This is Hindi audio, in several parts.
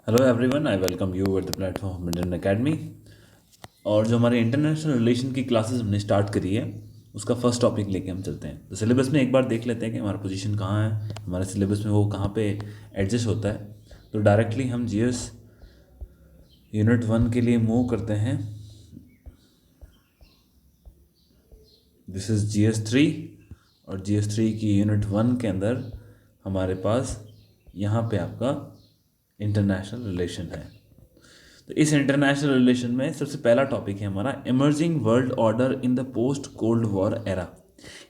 Hello everyone, I welcome you at the platform Indian academy. और जो हमारे इंटरनेशनल रिलेशन की क्लासेस हमने स्टार्ट करी है, उसका फर्स्ट टॉपिक लेके हम चलते हैं। तो सिलेबस में एक बार देख लेते हैं कि हमारा पोजीशन कहाँ है, हमारे सिलेबस में वो कहाँ पे एडजस्ट होता है। तो डायरेक्टली हम जीएस यूनिट 1 के लिए मूव करते हैं। दिस इज़ GS 3 और GS 3 की यूनिट 1 के अंदर हमारे पास यहाँ पे आपका इंटरनेशनल रिलेशन है। तो इस इंटरनेशनल रिलेशन में सबसे पहला टॉपिक है हमारा emerging world order in the post cold war era.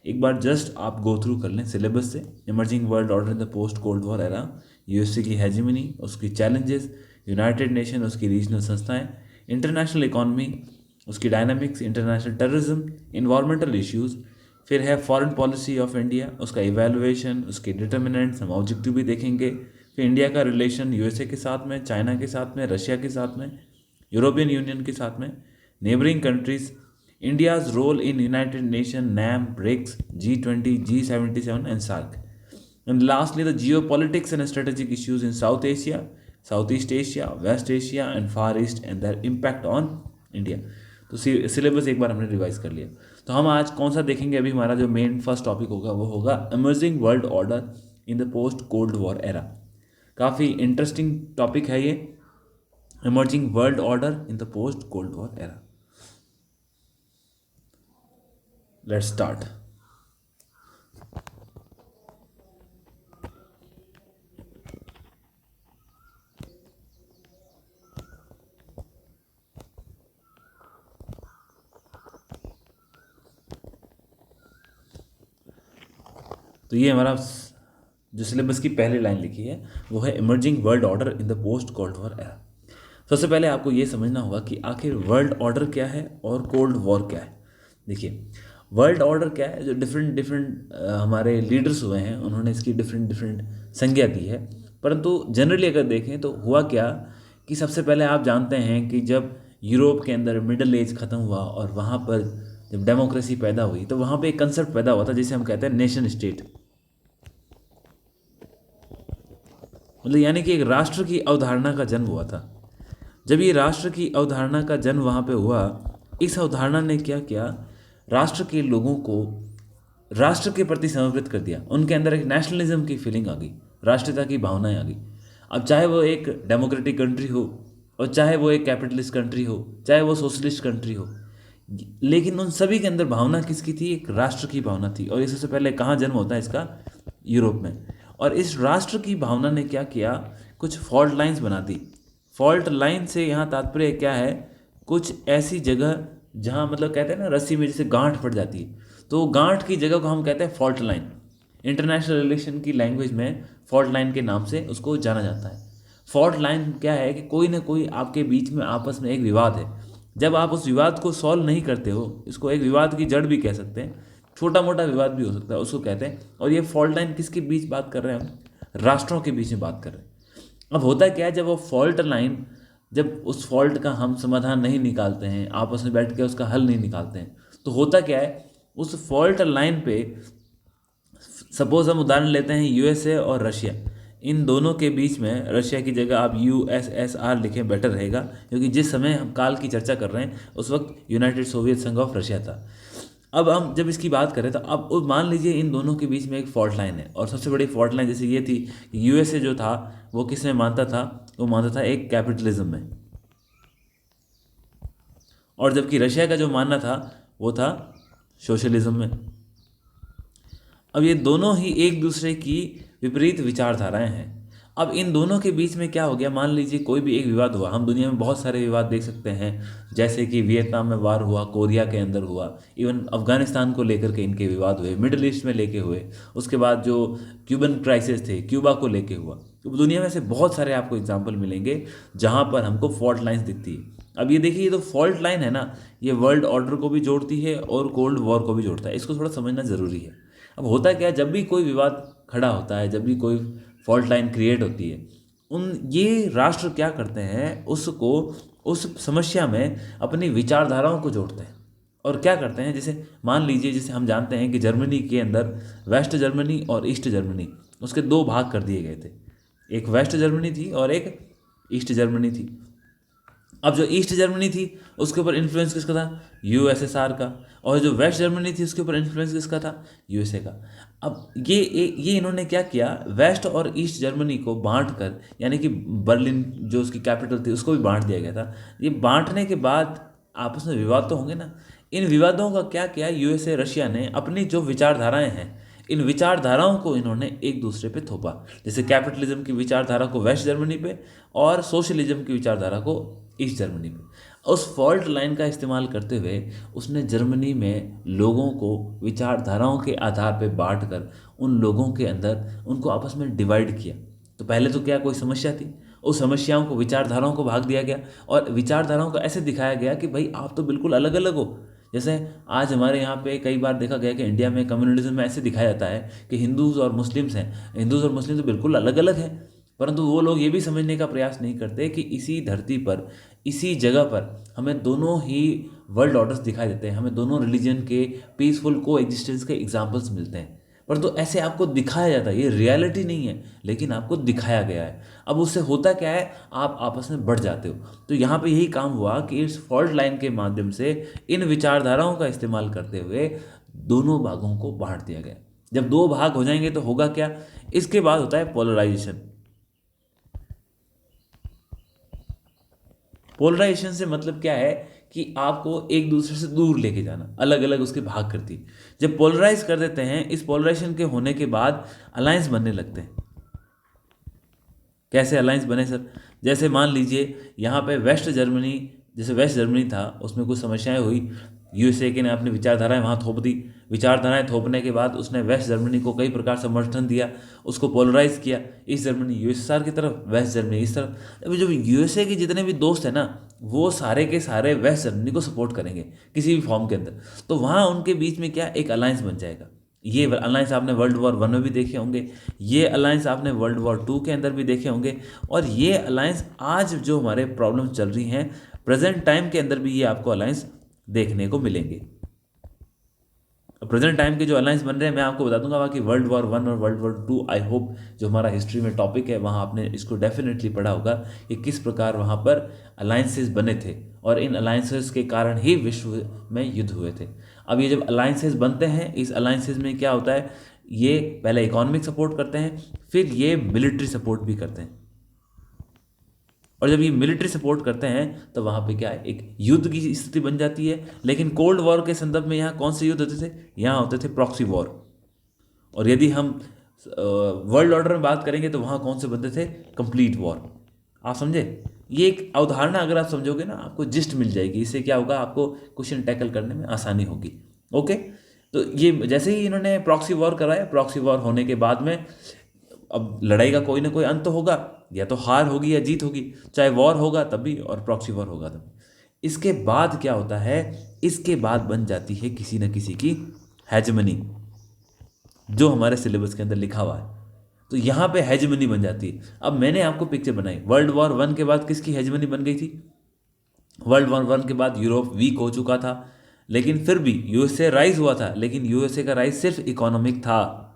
एक बार जस्ट आप गो थ्रू कर लें सिलेबस से। Emerging world order in the post cold war era, USA की हेजिमनी, उसकी चैलेंजेस, यूनाइटेड नेशन उसकी रीजनल संस्थाएं, इंटरनेशनल इकॉनमी उसकी dynamics, international terrorism, environmental issues, फिर है फॉरेन पॉलिसी ऑफ इंडिया, उसका इवेलुएशन, उसके डिटर्मिनेंट्स, हम ऑब्जेक्टिव भी देखेंगे। फिर इंडिया का रिलेशन यूएसए के साथ में, चाइना के साथ में, रशिया के साथ में, यूरोपियन यूनियन के साथ में, neighbouring countries, India's role in United Nation, NAM, BRICS, G20, G77 and SAARC. And lastly, the geopolitics and strategic issues in South Asia, Southeast Asia, West Asia and Far East and their impact on India। तो सिलेबस एक बार हमने रिवाइज कर लिया। तो हम आज कौन सा देखेंगे? अभी हमारा जो मेन फर्स्ट टॉपिक होगा वो होगा emerging world order in the post cold war era. काफ़ी इंटरेस्टिंग टॉपिक है ये, emerging world order in the post cold war era. Let's start. तो ये हमारा जो सिलेबस की पहली लाइन लिखी है वो है emerging world order in the post cold war era. सबसे पहले आपको ये समझना होगा कि आखिर वर्ल्ड ऑर्डर क्या है और कोल्ड वॉर क्या है। देखिए, वर्ल्ड ऑर्डर क्या है, जो डिफरेंट डिफरेंट हमारे लीडर्स हुए हैं उन्होंने इसकी डिफरेंट डिफरेंट संज्ञा दी है। परंतु जनरली अगर देखें तो हुआ क्या कि सबसे पहले आप जानते हैं कि जब यूरोप के अंदर मिडल एज ख़त्म हुआ और वहाँ पर जब डेमोक्रेसी पैदा हुई तो वहाँ पे एक कंसेप्ट पैदा हुआ था जिसे हम कहते हैं नेशन स्टेट। मतलब यानी कि एक राष्ट्र की अवधारणा का जन्म हुआ था। जब ये राष्ट्र की अवधारणा का जन्म वहाँ पे हुआ, इस अवधारणा ने क्या किया, राष्ट्र के लोगों को राष्ट्र के प्रति समर्पित कर दिया। उनके अंदर एक नेशनलिज्म की फीलिंग आ गई, राष्ट्रीयता की भावनाएं आ गई। अब चाहे वो एक डेमोक्रेटिक कंट्री हो और चाहे वो एक कैपिटलिस्ट कंट्री हो, चाहे वो सोशलिस्ट कंट्री हो, लेकिन उन सभी के अंदर भावना किसकी थी? एक राष्ट्र की भावना थी। और ये सबसे पहले कहाँ जन्म होता है इसका? यूरोप में। और इस राष्ट्र की भावना ने क्या किया, कुछ फॉल्ट लाइंस बना दी। फॉल्ट लाइन से यहाँ तात्पर्य क्या है? कुछ ऐसी जगह जहाँ मतलब कहते हैं ना रस्सी में जैसे गांठ पड़ जाती है, तो गांठ की जगह को हम कहते हैं फॉल्ट लाइन। इंटरनेशनल रिलेशन की लैंग्वेज में फॉल्ट लाइन के नाम से उसको जाना जाता है। फॉल्ट लाइन क्या है कि कोई ना कोई आपके बीच में आपस में एक विवाद है। जब आप उस विवाद को सॉल्व नहीं करते हो, इसको एक विवाद की जड़ भी कह सकते हैं, छोटा मोटा विवाद भी हो सकता है, उसको कहते हैं। और ये फॉल्ट लाइन किसके बीच बात कर रहे हैं? हम राष्ट्रों के बीच में बात कर रहे हैं। अब होता क्या है, जब वो फॉल्ट लाइन, जब उस फॉल्ट का हम समाधान नहीं निकालते हैं, आपस में बैठ के उसका हल नहीं निकालते हैं, तो होता क्या है, उस फॉल्ट लाइन पे सपोज हम उदाहरण लेते हैं यूएसए और रशिया। इन दोनों के बीच में रशिया की जगह आप USSR लिखें, बेटर रहेगा, क्योंकि जिस समय हम काल की चर्चा कर रहे हैं उस वक्त यूनाइटेड सोवियत संघ ऑफ रशिया था। अब हम जब इसकी बात करें तो अब मान लीजिए इन दोनों के बीच में एक फॉल्ट लाइन है, और सबसे बड़ी फॉल्ट लाइन जैसे ये थी कि यूएसए जो था वो किस में मानता था? वो मानता था एक कैपिटलिज्म में, और जबकि रशिया का जो मानना था वो था सोशलिज्म में। अब ये दोनों ही एक दूसरे की विपरीत विचारधाराएं हैं। अब इन दोनों के बीच में क्या हो गया, मान लीजिए कोई भी एक विवाद हुआ। हम दुनिया में बहुत सारे विवाद देख सकते हैं, जैसे कि वियतनाम में वार हुआ, कोरिया के अंदर हुआ, इवन अफगानिस्तान को लेकर के इनके विवाद हुए, मिडिल ईस्ट में लेके हुए, उसके बाद जो क्यूबन क्राइसिस थे क्यूबा को लेके हुआ। तो दुनिया में से बहुत सारे आपको एग्जाम्पल मिलेंगे जहाँ पर हमको फॉल्ट लाइन्स दिखती है। अब ये देखिए, ये तो फॉल्ट लाइन है ना, ये वर्ल्ड ऑर्डर को भी जोड़ती है और कोल्ड वॉर को भी जोड़ता है। इसको थोड़ा समझना ज़रूरी है। अब होता क्या है, जब भी कोई विवाद खड़ा होता है, जब भी कोई फॉल्ट लाइन क्रिएट होती है, उन ये राष्ट्र क्या करते हैं, उसको उस समस्या में अपनी विचारधाराओं को जोड़ते हैं। और क्या करते हैं, जैसे मान लीजिए, जैसे हम जानते हैं कि जर्मनी के अंदर वेस्ट जर्मनी और ईस्ट जर्मनी, उसके दो भाग कर दिए गए थे। एक वेस्ट जर्मनी थी और एक ईस्ट जर्मनी थी। अब जो ईस्ट जर्मनी थी उसके ऊपर इन्फ्लुएंस किसका था? यूएसएसआर का। और जो वेस्ट जर्मनी थी उसके ऊपर इन्फ्लुएंस किसका था? यूएसए का। अब ये इन्होंने क्या किया, वेस्ट और ईस्ट जर्मनी को बांट कर, यानी कि बर्लिन जो उसकी कैपिटल थी उसको भी बांट दिया गया था। ये बांटने के बाद आपस में विवाद तो होंगे ना। इन विवादों का क्या किया यूएसए रशिया ने, अपनी जो विचारधाराएं हैं इन विचारधाराओं को इन्होंने एक दूसरे पे थोपा। जैसे कैपिटलिज्म की विचारधारा को वेस्ट जर्मनी पे और सोशलिज्म की विचारधारा को ईस्ट जर्मनी पे। उस फॉल्ट लाइन का इस्तेमाल करते हुए उसने जर्मनी में लोगों को विचारधाराओं के आधार पे बांट कर उन लोगों के अंदर उनको आपस में डिवाइड किया। तो पहले तो क्या कोई समस्या थी, उस समस्याओं को विचारधाराओं को भाग दिया गया और विचारधाराओं को ऐसे दिखाया गया कि भाई आप तो बिल्कुल अलग अलग हो। जैसे आज हमारे यहाँ पे कई बार देखा गया कि इंडिया में कम्युनलिज्म में ऐसे दिखाया जाता है कि हिंदूज और मुस्लिम्स हैं, हिंदूज और मुस्लिम तो बिल्कुल अलग अलग हैं, परंतु वो लोग ये भी समझने का प्रयास नहीं करते कि इसी धरती पर, इसी जगह पर हमें दोनों ही वर्ल्ड ऑर्डर्स दिखाई देते हैं, हमें दोनों रिलीजन के पीसफुल को एग्जिस्टेंस के एग्जाम्पल्स मिलते हैं। परंतु ऐसे आपको दिखाया जाता है, ये रियलिटी नहीं है लेकिन आपको दिखाया गया है। अब उससे होता क्या है, आप आपस में बढ़ जाते हो। तो यहाँ पे यही काम हुआ कि इस फॉल्ट लाइन के माध्यम से इन विचारधाराओं का इस्तेमाल करते हुए दोनों भागों को बांट दिया गया। जब दो भाग हो जाएंगे तो होगा क्या, इसके बाद होता है पोलराइजेशन। पोलराइजेशन से मतलब क्या है कि आपको एक दूसरे से दूर लेके जाना, अलग अलग उसके भाग करती है। जब पोलराइज कर देते हैं, इस पोलराइजेशन के होने के बाद अलायंस बनने लगते हैं। कैसे अलायंस बने सर? जैसे मान लीजिए यहाँ पे वेस्ट जर्मनी, जैसे वेस्ट जर्मनी था उसमें कुछ समस्याएं हुई, यूएसए के ने अपनी विचारधाराएं वहाँ थोप दी। विचारधाराएं थोपने के बाद उसने वेस्ट जर्मनी को कई प्रकार समर्थन दिया, उसको पोलराइज किया, ईस्ट जर्मनी यूएसएसआर की तरफ, वेस्ट जर्मनी इस तरफ। अभी जो यूएसए के जितने भी दोस्त हैं ना, वो सारे के सारे वेस्ट जर्मनी को सपोर्ट करेंगे किसी भी फॉर्म के अंदर। तो वहाँ उनके बीच में क्या एक अलायंस बन जाएगा। ये अलायंस आपने वर्ल्ड वॉर 1 में भी देखे होंगे, ये अलायंस आपने वर्ल्ड वॉर 2 के अंदर भी देखे होंगे, और ये अलायंस आज जो हमारे प्रॉब्लम चल रही हैं प्रेजेंट टाइम के अंदर भी ये आपको अलायंस देखने को मिलेंगे। प्रेजेंट टाइम के जो अलायंस बन रहे हैं मैं आपको बता दूंगा, बाकी वर्ल्ड वॉर 1 और वर्ल्ड वॉर 2 आई होप जो हमारा हिस्ट्री में टॉपिक है वहाँ आपने इसको डेफिनेटली पढ़ा होगा कि किस प्रकार वहाँ पर अलायंसेस बने थे और इन अलायंसेस के कारण ही विश्व में युद्ध हुए थे। अब ये जब अलायंसेस बनते हैं, इस अलायंसेस में क्या होता है, ये पहले इकोनॉमिक सपोर्ट करते हैं, फिर ये मिलिट्री सपोर्ट भी करते हैं। और जब ये मिलिट्री सपोर्ट करते हैं तो वहाँ पे क्या है, एक युद्ध की स्थिति बन जाती है। लेकिन कोल्ड वॉर के संदर्भ में यहाँ कौन से युद्ध होते थे? यहाँ होते थे प्रॉक्सी वॉर। और यदि हम वर्ल्ड ऑर्डर में बात करेंगे तो वहाँ कौन से बनते थे? Complete war. आप समझे? ये एक अवधारणा अगर आप समझोगे ना, आपको जिस्ट मिल जाएगी। इससे क्या होगा, आपको क्वेश्चन टैकल करने में आसानी होगी। ओके, तो ये जैसे ही इन्होंने प्रॉक्सी वॉर कराया, प्रॉक्सी वॉर होने के बाद में अब लड़ाई का कोई ना कोई अंत होगा, या तो हार होगी या जीत होगी, चाहे वॉर होगा तब भी और प्रॉक्सी वॉर होगा तब। इसके बाद क्या होता है, इसके बाद बन जाती है किसी न किसी की हेजमनी, जो हमारे सिलेबस के अंदर लिखा हुआ है। तो यहाँ पे हेजमनी बन जाती है। अब मैंने आपको पिक्चर बनाई, वर्ल्ड वॉर 1 के बाद किसकी हेजमनी बन गई थी? वर्ल्ड वॉर 1 के बाद यूरोप वीक हो चुका था, लेकिन फिर भी यूएसए राइज हुआ था, लेकिन यूएसए का राइज सिर्फ इकोनॉमिक था।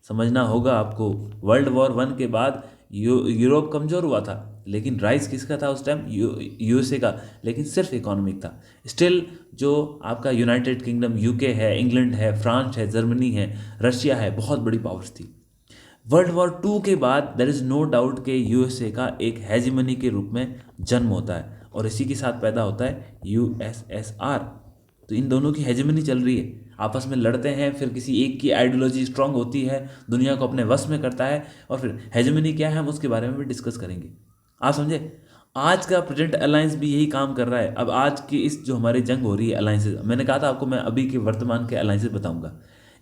समझना होगा आपको, वर्ल्ड वॉर 1 के बाद यूरोप कमज़ोर हुआ था, लेकिन राइज किसका था उस टाइम? यूएसए का, लेकिन सिर्फ इकोनॉमिक था। स्टिल जो आपका यूनाइटेड किंगडम, यूके है, इंग्लैंड है, फ्रांस है, जर्मनी है, रशिया है, बहुत बड़ी पावर्स थी। वर्ल्ड वॉर 2 के बाद देयर इज़ नो डाउट कि यूएसए का एक हेजिमनी के रूप में जन्म होता है, और इसी के साथ पैदा होता है यूएसएसआर। तो इन दोनों की हेजिमनी चल रही है, आपस में लड़ते हैं, फिर किसी एक की आइडियोलॉजी स्ट्रांग होती है, दुनिया को अपने वश में करता है, और फिर हेजिमनी क्या है हम उसके बारे में भी डिस्कस करेंगे। आप समझे? आज का प्रेजेंट अलायंस भी यही काम कर रहा है। अब आज की इस जो हमारी जंग हो रही है अलायंसेज, मैंने कहा था आपको मैं अभी के वर्तमान के अलायंसेज बताऊंगा।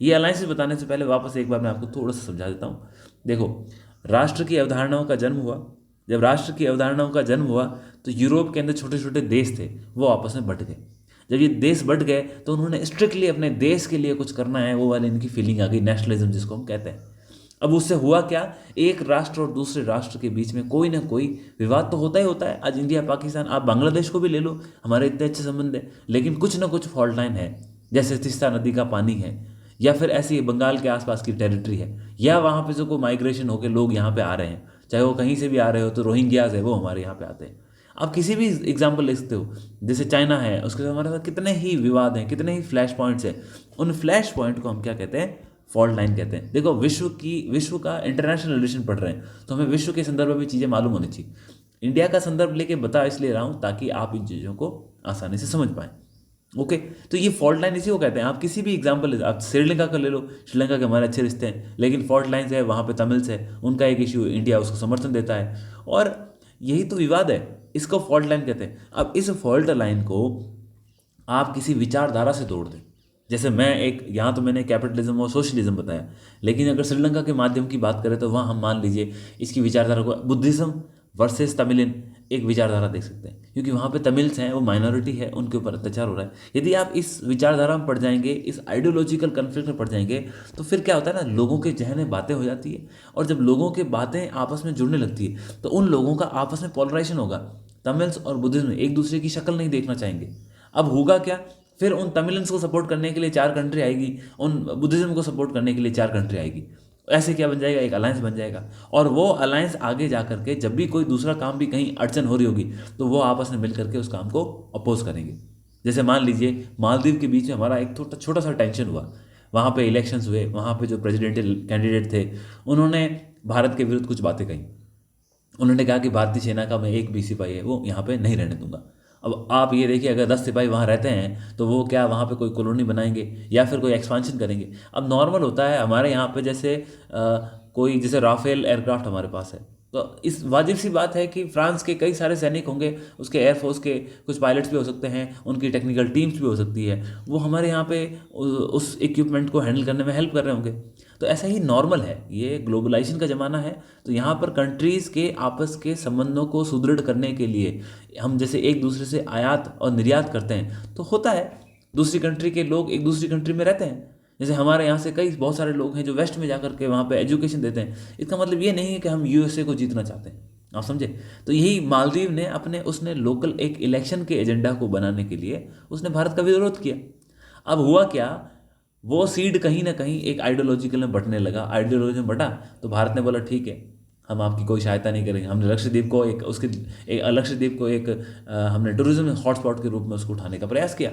ये अलायंसेज बताने से पहले वापस एक बार मैं आपको थोड़ा सा समझा देता हूँ। देखो, राष्ट्र की अवधारणाओं का जन्म हुआ। जब राष्ट्र की अवधारणाओं का जन्म हुआ तो यूरोप के अंदर छोटे छोटे देश थे, वो आपस में बंट गए। जब ये देश बंट गए तो उन्होंने स्ट्रिक्टली अपने देश के लिए कुछ करना है, वो वाली इनकी फीलिंग आ गई, नेशनलिज्म जिसको हम कहते हैं। अब उससे हुआ क्या, एक राष्ट्र और दूसरे राष्ट्र के बीच में कोई ना कोई विवाद तो होता ही होता है। आज इंडिया पाकिस्तान, आप बांग्लादेश को भी ले लो, हमारे इतने अच्छे संबंध है, लेकिन कुछ ना कुछ फॉल्ट लाइन है। जैसे तीस्ता नदी का पानी है, या फिर ऐसी बंगाल के आसपास की टेरिटरी है, या वहाँ पे जो कोई माइग्रेशन होकर लोग यहाँ पे आ रहे हैं, चाहे वो कहीं से भी आ रहे हो, तो रोहिंग्याज है वो हमारे यहाँ पे आते हैं। आप किसी भी एग्जाम्पल ले सकते हो, जैसे चाइना है, उसके साथ हमारे साथ कितने ही विवाद हैं, कितने ही फ्लैश पॉइंट्स हैं। उन फ्लैश पॉइंट को हम क्या कहते हैं? फॉल्ट लाइन कहते हैं। देखो, विश्व का इंटरनेशनल रिलेशन पढ़ रहे हैं, तो हमें विश्व के संदर्भ में चीज़ें मालूम होनी चाहिए। इंडिया का संदर्भ लेके बता इसलिए रहा हूँ ताकि आप इन चीज़ों को आसानी से समझ पाएँ। ओके, तो ये फॉल्ट लाइन इसी को कहते हैं। आप किसी भी एग्जाम्पल, आप श्रीलंका का ले लो, श्रीलंका के हमारे अच्छे रिश्ते हैं, लेकिन फॉल्ट लाइन है, वहाँ पे तमिल्स है, उनका एक इशू, इंडिया उसको समर्थन देता है, और यही तो विवाद है, इसको फॉल्ट लाइन कहते हैं। अब इस फॉल्ट लाइन को आप किसी विचारधारा से तोड़ दें, जैसे मैं एक, यहाँ तो मैंने कैपिटलिज्म और सोशलिज्म बताया, लेकिन अगर श्रीलंका के माध्यम की बात करें तो वहाँ हम मान लीजिए इसकी विचारधारा को बुद्धिज्म वर्सेस तमिलिन एक विचारधारा देख सकते हैं, क्योंकि वहाँ पे तमिल्स हैं, वो माइनॉरिटी है, उनके ऊपर अत्याचार हो रहा है। यदि आप इस विचारधारा में पड़ जाएंगे, इस आइडियोलॉजिकल कन्फ्लिक्ट में पड़ जाएंगे, तो फिर क्या होता है ना, लोगों के जहन में बातें हो जाती है, और जब लोगों की बातें आपस में जुड़ने लगती है तो उन लोगों का आपस में पोलराइजेशन होगा। तमिल्स और बुद्धिज्म एक दूसरे की शक्ल नहीं देखना चाहेंगे। अब होगा क्या, फिर उन तमिलियंस को सपोर्ट करने के लिए 4 कंट्री आएगी, उन बुद्धिज्म को सपोर्ट करने के लिए 4 कंट्री आएगी। ऐसे क्या बन जाएगा? एक अलायंस बन जाएगा, और वो अलायंस आगे जा करके जब भी कोई दूसरा काम भी कहीं अड़चन हो रही होगी, तो वो आपस में मिल करके उस काम को अपोज करेंगे। जैसे मान लीजिए मालदीव के बीच में हमारा एक छोटा सा टेंशन हुआ, वहाँ पे इलेक्शंस हुए, वहाँ पे जो प्रेसिडेंशियल कैंडिडेट थे उन्होंने भारत के विरुद्ध कुछ बातें कही। उन्होंने कहा कि भारतीय सेना का मैं एक भी सिपाही है वो यहाँ पे नहीं रहने दूंगा। अब आप ये देखिए, अगर 10 सिपाही वहाँ रहते हैं तो वो क्या वहाँ पे कोई कॉलोनी बनाएंगे या फिर कोई एक्सपांशन करेंगे? अब नॉर्मल होता है हमारे यहाँ पे, जैसे कोई जैसे राफेल एयरक्राफ्ट हमारे पास है, तो इस वाजिब सी बात है कि फ्रांस के कई सारे सैनिक होंगे, उसके एयरफोर्स के कुछ पायलट्स भी हो सकते हैं, उनकी टेक्निकल टीम्स भी हो सकती है, वो हमारे यहाँ पे उस इक्विपमेंट को हैंडल करने में हेल्प कर रहे होंगे। तो ऐसा ही नॉर्मल है, ये ग्लोबलाइजेशन का ज़माना है, तो यहाँ पर कंट्रीज़ के आपस के संबंधों को सुदृढ़ करने के लिए हम जैसे एक दूसरे से आयात और निर्यात करते हैं, तो होता है दूसरी कंट्री के लोग एक दूसरी कंट्री में रहते हैं। जैसे हमारे यहाँ से कई बहुत सारे लोग हैं जो वेस्ट में जाकर के वहाँ पे एजुकेशन देते हैं। इसका मतलब ये नहीं है कि हम यूएसए को जीतना चाहते हैं, आप समझे? तो यही मालदीव ने उसने लोकल एक इलेक्शन के एजेंडा को बनाने के लिए उसने भारत का विरोध किया। अब हुआ क्या, वो सीड कहीं ना कहीं एक आइडियोलॉजिकल में बटने लगा, आइडियोलॉजी में बटा, तो भारत ने बोला ठीक है, हम आपकी कोई सहायता नहीं करेंगे। हमने लक्षद्वीप को एक हमने टूरिज्म हॉटस्पॉट के रूप में उसको उठाने का प्रयास किया।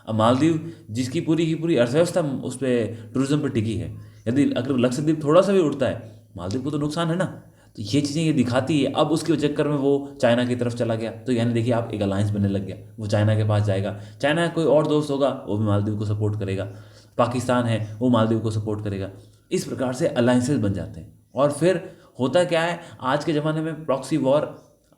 अब मालदीव जिसकी पूरी की पूरी अर्थव्यवस्था उस पर टूरिज्म पर टिकी है, यदि अगर लक्षद्वीप थोड़ा सा भी उठता है, मालदीव को तो नुकसान है ना। तो ये चीज़ें ये दिखाती है। अब उसके चक्कर में वो चाइना की तरफ चला गया, तो यानी देखिए आप एक अलायंस बनने लग गया, वो चाइना के पास जाएगा, चाइना का कोई और दोस्त होगा वो भी मालदीव को सपोर्ट करेगा, पाकिस्तान है वो मालदीव को सपोर्ट करेगा। इस प्रकार से अलायंसेस बन जाते हैं। और फिर होता क्या है, आज के ज़माने में प्रॉक्सी वॉर,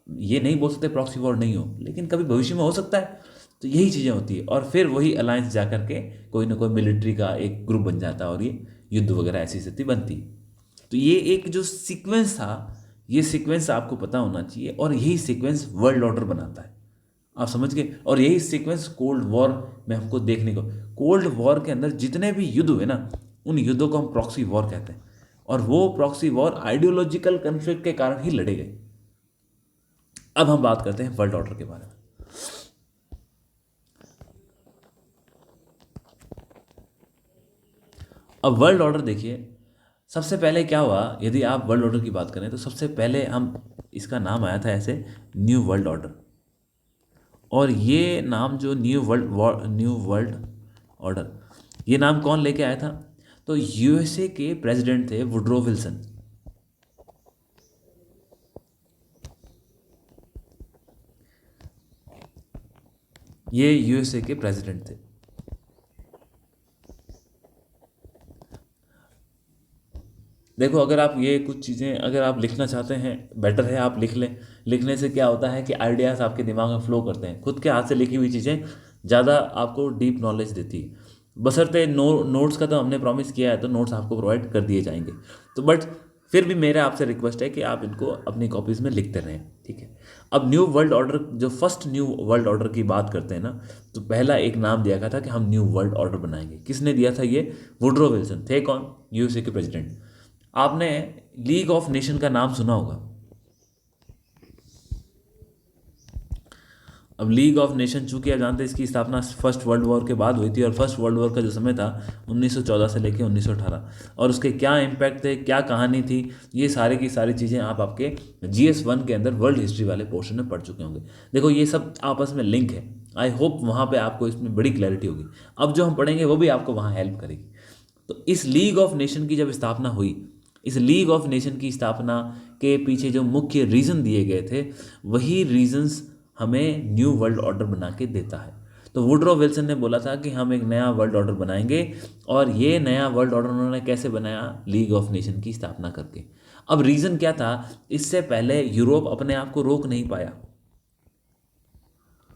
ये नहीं बोल सकते प्रॉक्सी वॉर नहीं हो, लेकिन कभी भविष्य में हो सकता है। तो यही चीज़ें होती है, और फिर वही अलायंस जा करके कोई ना कोई मिलिट्री का एक ग्रुप बन जाता है, और ये युद्ध वगैरह ऐसी स्थिति बनती है। तो ये एक जो सीक्वेंस था, ये सीक्वेंस आपको पता होना चाहिए, और यही सीक्वेंस वर्ल्ड ऑर्डर बनाता है, आप समझ गए? और यही सीक्वेंस कोल्ड वॉर में हमको देखने को, कोल्ड वॉर के अंदर जितने भी युद्ध हुए ना, उन युद्धों को हम प्रॉक्सी वॉर कहते हैं, और वो प्रॉक्सी वॉर आइडियोलॉजिकल कन्फ्लिक्ट के कारण ही लड़े गए। अब हम बात करते हैं वर्ल्ड ऑर्डर के बारे में। अब वर्ल्ड ऑर्डर देखिए, सबसे पहले क्या हुआ, यदि आप वर्ल्ड ऑर्डर की बात करें तो सबसे पहले हम इसका नाम आया था ऐसे, न्यू वर्ल्ड ऑर्डर। और ये नाम जो न्यू वर्ल्ड ऑर्डर, ये नाम कौन लेके आया था? तो यूएसए के प्रेसिडेंट थे वुड्रो विल्सन। ये यूएसए के प्रेसिडेंट थे। देखो, अगर आप ये कुछ चीज़ें अगर आप लिखना चाहते हैं, बेटर है आप लिख लें। लिखने से क्या होता है कि आइडियाज़ आपके दिमाग में फ्लो करते हैं। खुद के हाथ से लिखी हुई चीज़ें ज़्यादा आपको डीप नॉलेज देती है। बशर्ते नोट्स का तो हमने प्रॉमिस किया है, तो नोट्स आपको प्रोवाइड कर दिए जाएंगे। तो बट फिर भी मेरा आपसे रिक्वेस्ट है कि आप इनको अपनी कॉपीज़ में लिखते रहें, ठीक है? अब न्यू वर्ल्ड ऑर्डर, जो फर्स्ट न्यू वर्ल्ड ऑर्डर की बात करते हैं ना, तो पहला एक नाम दिया गया था कि हम न्यू वर्ल्ड ऑर्डर बनाएंगे। किसने दिया था ये? वुड्रो विल्सन थे। कौन? यूएसए के प्रेसिडेंट। आपने लीग ऑफ नेशन का नाम सुना होगा। अब लीग ऑफ नेशन, चूंकि आप जानते हैं इसकी स्थापना फर्स्ट वर्ल्ड वॉर के बाद हुई थी, और फर्स्ट वर्ल्ड वॉर का जो समय था 1914 से लेकर 1918, और उसके क्या इम्पैक्ट थे, क्या कहानी थी, ये सारी की सारी चीज़ें आप आपके GS1 के अंदर वर्ल्ड हिस्ट्री वाले पोर्शन में पढ़ चुके होंगे। देखो ये सब आपस में लिंक है। आई होप वहाँ पे आपको इसमें बड़ी क्लैरिटी होगी। अब जो हम पढ़ेंगे वो भी आपको वहाँ हेल्प करेगी। तो इस लीग ऑफ नेशन की जब स्थापना हुई, इस लीग ऑफ नेशन की स्थापना के पीछे जो मुख्य रीज़न दिए गए थे, वही रीजंस हमें न्यू वर्ल्ड ऑर्डर बना के देता है। तो वुडरो विल्सन ने बोला था कि हम एक नया वर्ल्ड ऑर्डर बनाएंगे, और ये नया वर्ल्ड ऑर्डर उन्होंने कैसे बनाया? लीग ऑफ नेशन की स्थापना करके। अब रीज़न क्या था? इससे पहले यूरोप अपने आप को रोक नहीं पाया।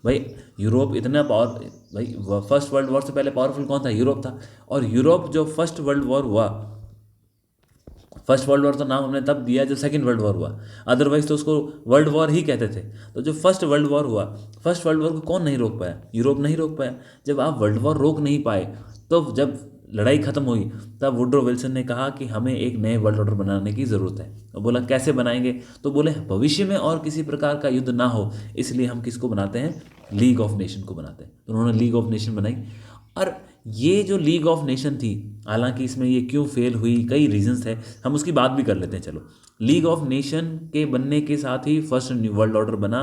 भाई यूरोप इतना पावर, भाई फर्स्ट वर्ल्ड वॉर से पहले पावरफुल कौन था? यूरोप था। और यूरोप जो फर्स्ट वर्ल्ड वॉर हुआ, फर्स्ट वर्ल्ड वॉर तो नाम हमने तब दिया जब सेकंड वर्ल्ड वॉर हुआ, अदरवाइज तो उसको वर्ल्ड वॉर ही कहते थे। तो जो फर्स्ट वर्ल्ड वॉर हुआ, फर्स्ट वर्ल्ड वॉर को कौन नहीं रोक पाया? यूरोप नहीं रोक पाया। जब आप वर्ल्ड वॉर रोक नहीं पाए, तो जब लड़ाई खत्म हुई, तब वुडरो विल्सन ने कहा कि हमें एक नए वर्ल्ड ऑर्डर बनाने की ज़रूरत है। और बोला कैसे बनाएंगे? तो बोले भविष्य में और किसी प्रकार का युद्ध ना हो, इसलिए हम किसको बनाते हैं? लीग ऑफ नेशन को बनाते हैं। तो उन्होंने लीग ऑफ नेशन बनाई। और ये जो लीग ऑफ नेशन थी, हालांकि इसमें ये क्यों फेल हुई, कई रीजंस है, हम उसकी बात भी कर लेते हैं। चलो, लीग ऑफ नेशन के बनने के साथ ही फर्स्ट न्यू वर्ल्ड ऑर्डर बना।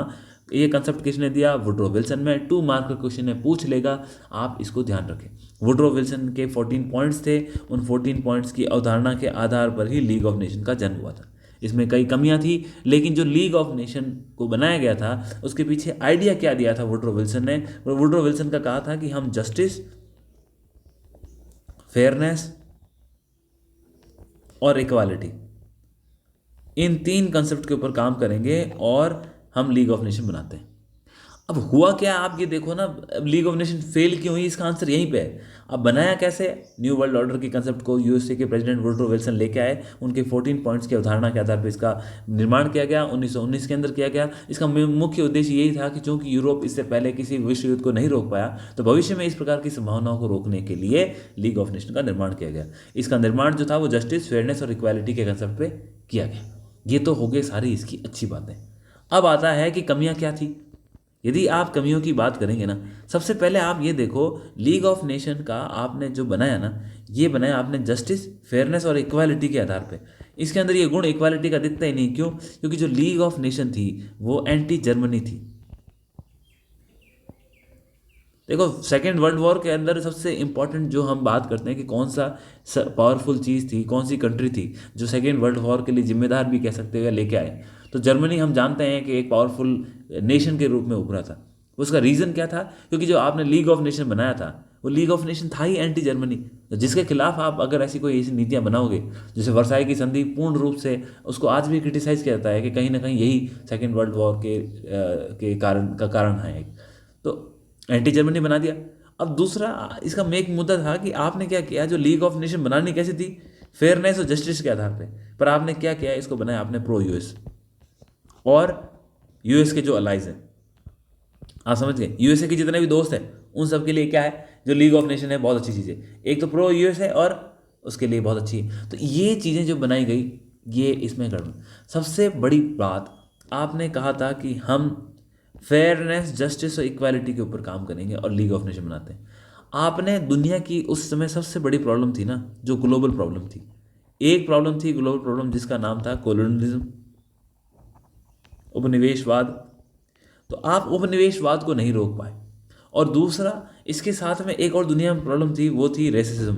ये कंसेप्ट किसने दिया? Woodrow Wilson. में 2 मार्क का क्वेश्चन है, पूछ लेगा, आप इसको ध्यान रखें। वुडरो विल्सन के 14 पॉइंट्स थे। उन 14 पॉइंट्स की अवधारणा के आधार पर ही लीग ऑफ नेशन का जन्म हुआ था। इसमें कई कमियां थी, लेकिन जो लीग ऑफ नेशन को बनाया गया था, उसके पीछे आइडिया क्या दिया था वुडरो विल्सन ने? वुडरो विल्सन का कहा था कि हम जस्टिस, फेयरनेस और इक्वालिटी, इन 3 कंसेप्ट के ऊपर काम करेंगे और हम लीग ऑफ नेशन बनाते हैं। अब हुआ क्या, आप ये देखो ना, अब लीग ऑफ नेशन फेल क्यों हुई, इसका आंसर यहीं पे है। अब बनाया कैसे? न्यू वर्ल्ड ऑर्डर के कंसेप्ट को यूएसए के प्रेसिडेंट वुडरो विल्सन लेके आए। उनके 14 पॉइंट्स की अवधारणा के आधार पर इसका निर्माण किया गया, 1919 के अंदर किया गया। इसका मुख्य उद्देश्य यही था कि चूंकि यूरोप इससे पहले किसी विश्व युद्ध को नहीं रोक पाया, तो भविष्य में इस प्रकार की संभावनाओं को रोकने के लिए लीग ऑफ नेशन का निर्माण किया गया। इसका निर्माण जो था वो जस्टिस, फेयरनेस और इक्वालिटी के कंसेप्ट पे किया गया। ये तो हो गई सारी इसकी अच्छी बातें। अब आता है कि कमियां क्या थी। यदि आप कमियों की बात करेंगे ना, सबसे पहले आप ये देखो, लीग ऑफ नेशन का आपने जो बनाया ना, ये बनाया आपने जस्टिस, फेयरनेस और इक्वालिटी के आधार पे। इसके अंदर ये गुण इक्वालिटी का दिखता ही नहीं। क्यों? क्योंकि जो लीग ऑफ नेशन थी वो एंटी जर्मनी थी। देखो, सेकेंड वर्ल्ड वॉर के अंदर सबसे इंपॉर्टेंट जो हम बात करते हैं कि कौन सा पावरफुल चीज़ थी, कौन सी कंट्री थी जो सेकेंड वर्ल्ड वॉर के लिए जिम्मेदार भी कह सकते हैं, लेके आए, तो जर्मनी हम जानते हैं कि एक पावरफुल नेशन के रूप में उभरा था। उसका रीज़न क्या था? क्योंकि जो आपने लीग ऑफ नेशन बनाया था, वो लीग ऑफ नेशन था ही एंटी जर्मनी, तो जिसके खिलाफ आप अगर ऐसी नीतियाँ बनाओगे, जैसे वर्साई की संधि, पूर्ण रूप से उसको आज भी क्रिटिसाइज किया जाता है कि कहीं ना कहीं यही सेकेंड वर्ल्ड वॉर के कारण है। तो एंटी जर्मनी बना दिया। अब दूसरा इसका मेक मुद्दा था कि आपने क्या किया, जो लीग ऑफ नेशन बनानी कैसी थी? फेयरनेस और जस्टिस के आधार पे। पर आपने क्या किया, इसको बनाया आपने प्रो यूएस, और यूएस के जो अलाइज हैं, आप समझ गए, यूएसए के जितने भी दोस्त हैं उन सब के लिए क्या है, जो लीग ऑफ नेशन है, बहुत अच्छी चीज़ है। एक तो प्रो यूएस है और उसके लिए बहुत अच्छी है। तो ये चीज़ें जो बनाई गई, ये इसमें गड़बड़। सबसे बड़ी बात, आपने कहा था कि हम फेयरनेस, जस्टिस और इक्वालिटी के ऊपर काम करेंगे और लीग ऑफ नेशन बनाते हैं। आपने दुनिया की उस समय सबसे बड़ी प्रॉब्लम थी ना, जो ग्लोबल प्रॉब्लम थी, एक प्रॉब्लम थी ग्लोबल प्रॉब्लम जिसका नाम था कोलोनियलिज्म, उपनिवेशवाद। तो आप उपनिवेशवाद को नहीं रोक पाए। और दूसरा, इसके साथ में एक और दुनिया में प्रॉब्लम थी, वो थी रेसिज्म।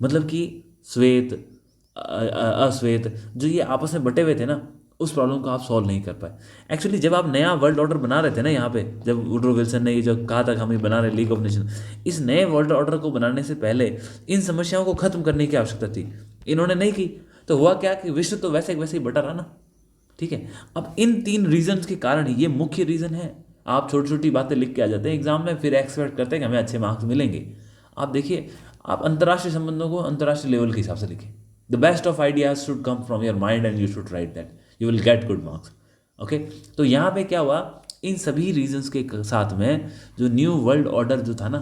मतलब कि श्वेत, अश्वेत, जो ये आपस में बटे हुए थे ना, उस प्रॉब्लम को आप सॉल्व नहीं कर पाए। एक्चुअली जब आप नया वर्ल्ड ऑर्डर बना रहे थे ना, यहाँ पे जब वुडरो विल्सन ने ये जो कहा था कि हम ये बना रहे लीग ऑफ नेशन, इस नए वर्ल्ड ऑर्डर को बनाने से पहले इन समस्याओं को खत्म करने की आवश्यकता थी। इन्होंने नहीं की, तो हुआ क्या कि विश्व तो वैसे वैसे ही बटा रहा ना। ठीक है, अब इन 3 रीजन्स के कारण, ये मुख्य रीज़न है। आप छोटी छोटी बातें लिख के आ जाते हैं एग्जाम में, फिर एक्सपेक्ट करते हैं कि हमें अच्छे मार्क्स मिलेंगे। आप देखिए, आप अंतर्राष्ट्रीय संबंधों को अंतर्राष्ट्रीय लेवल के हिसाब से लिखें। The best of ideas should come from your mind and you should write that, you will get good marks. Okay, तो यहाँ पे क्या हुआ, इन सभी रीजन्स के साथ में जो न्यू वर्ल्ड ऑर्डर जो था ना,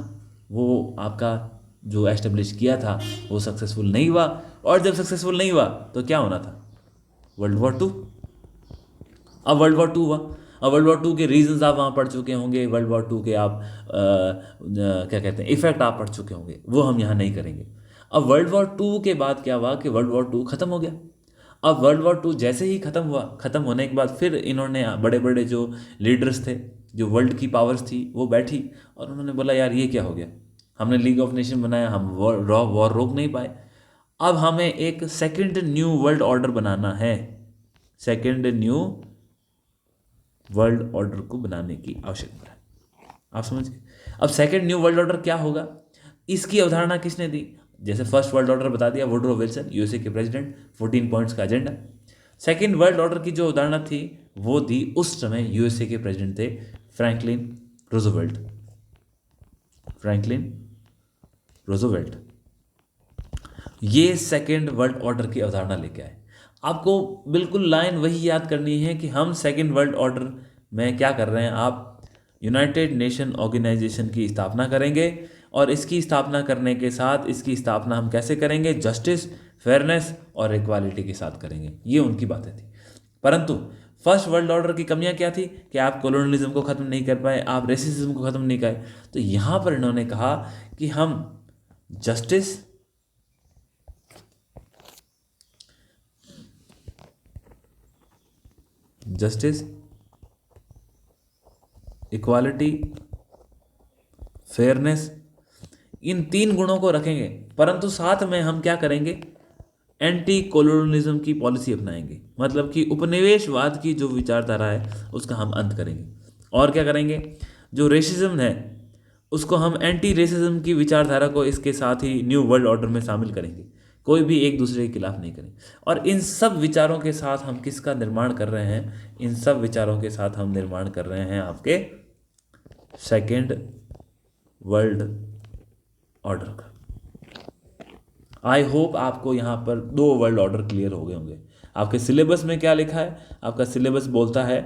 वो आपका जो एस्टेब्लिश किया था वो सक्सेसफुल नहीं हुआ। और जब सक्सेसफुल नहीं हुआ तो क्या होना था? World war 2। अब वर्ल्ड वॉर टू हुआ। अब वर्ल्ड वॉर टू के रीजंस आप वहाँ पढ़ चुके होंगे, वर्ल्ड वॉर टू के आप क्या कहते हैं इफेक्ट आप पढ़ चुके होंगे, वो हम यहाँ नहीं करेंगे। अब वर्ल्ड वॉर टू के बाद क्या हुआ कि वर्ल्ड वॉर टू ख़त्म हो गया। अब वर्ल्ड वॉर टू जैसे ही ख़त्म हुआ, ख़त्म होने के बाद फिर इन्होंने बड़े बड़े जो लीडर्स थे, जो वर्ल्ड की पावर्स थी, वो बैठी और उन्होंने बोला यार ये क्या हो गया, हमने लीग ऑफ नेशन बनाया, हम वॉर रोक नहीं पाए, अब हमें एक सेकंड न्यू वर्ल्ड ऑर्डर बनाना है, सेकंड न्यू वर्ल्ड ऑर्डर को बनाने की आवश्यकता है। आप समझ गए। अब सेकंड न्यू वर्ल्ड ऑर्डर क्या होगा, इसकी अवधारणा किसने दी? जैसे फर्स्ट वर्ल्ड ऑर्डर बता दिया वुडरो विल्सन, यूएसए के प्रेसिडेंट, 14 पॉइंट्स का एजेंडा। सेकंड वर्ल्ड ऑर्डर की जो अवधारणा थी वो दी उस समय यूएसए के प्रेसिडेंट थे फ्रैंकलिन रूजवेल्ट। फ्रैंकलिन रूजवेल्ट ये सेकंड वर्ल्ड ऑर्डर की अवधारणा लेके आए। आपको बिल्कुल लाइन वही याद करनी है कि हम सेकंड वर्ल्ड ऑर्डर में क्या कर रहे हैं। आप यूनाइटेड नेशन ऑर्गेनाइजेशन की स्थापना करेंगे और इसकी स्थापना करने के साथ इसकी स्थापना हम कैसे करेंगे, जस्टिस, फेयरनेस और इक्वालिटी के साथ करेंगे। ये उनकी बातें थी। परंतु फर्स्ट वर्ल्ड ऑर्डर की कमियां क्या थी कि आप कोलोनियलिज्म को ख़त्म नहीं कर पाए, आप रेसिज्म को ख़त्म नहीं कर। तो यहाँ पर इन्होंने कहा कि हम जस्टिस, इक्वालिटी, फेयरनेस, इन 3 गुणों को रखेंगे, परंतु साथ में हम क्या करेंगे, एंटी कोलोनियलिज्म की पॉलिसी अपनाएंगे। मतलब कि उपनिवेशवाद की जो विचारधारा है उसका हम अंत करेंगे। और क्या करेंगे, जो रेसिज्म है उसको हम एंटी रेसिज्म की विचारधारा को इसके साथ ही न्यू वर्ल्ड ऑर्डर में शामिल करेंगे। कोई भी एक दूसरे के खिलाफ नहीं करें। और इन सब विचारों के साथ हम किसका निर्माण कर रहे हैं, इन सब विचारों के साथ हम निर्माण कर रहे हैं आपके सेकेंड वर्ल्ड ऑर्डर का। आई होप आपको यहाँ पर 2 वर्ल्ड ऑर्डर क्लियर हो गए होंगे। आपके सिलेबस में क्या लिखा है, आपका सिलेबस बोलता है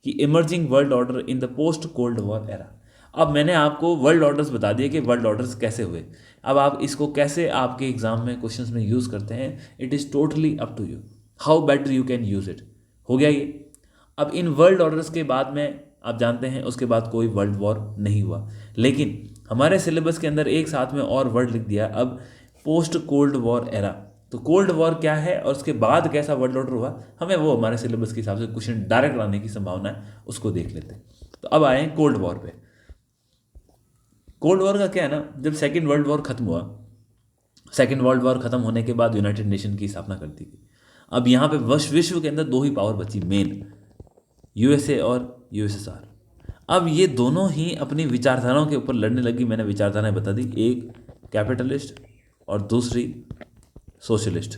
कि emerging world order in the post cold war era. अब मैंने आपको वर्ल्ड ऑर्डर्स बता दिए कि वर्ल्ड ऑर्डर्स कैसे हुए। अब आप इसको कैसे आपके एग्जाम में क्वेश्चंस में यूज़ करते हैं, it is totally up to you, how better you can use it. हो गया ये। अब इन वर्ल्ड ऑर्डर्स के बाद में आप जानते हैं उसके बाद कोई वर्ल्ड वॉर नहीं हुआ, लेकिन हमारे सिलेबस के अंदर एक साथ में और वर्ड लिख दिया, अब पोस्ट कोल्ड वॉर एरा। तो कोल्ड वॉर क्या है और उसके बाद कैसा वर्ल्ड ऑर्डर हुआ, हमें वो हमारे सिलेबस के हिसाब से क्वेश्चन डायरेक्ट लाने की संभावना है, उसको देख लेते हैं। तो अब आए कोल्ड वॉर पे। कोल्ड वॉर का क्या है ना, जब सेकेंड वर्ल्ड वॉर खत्म हुआ, सेकेंड वर्ल्ड वॉर खत्म होने के बाद यूनाइटेड नेशन की स्थापना कर दी गई। अब यहाँ पे विश्व के अंदर 2 ही पावर बची मेन, यूएसए और यूएसएसआर। अब ये दोनों ही अपनी विचारधाराओं के ऊपर लड़ने लगी। मैंने विचारधाराएं बता दी, एक कैपिटलिस्ट और दूसरी सोशलिस्ट।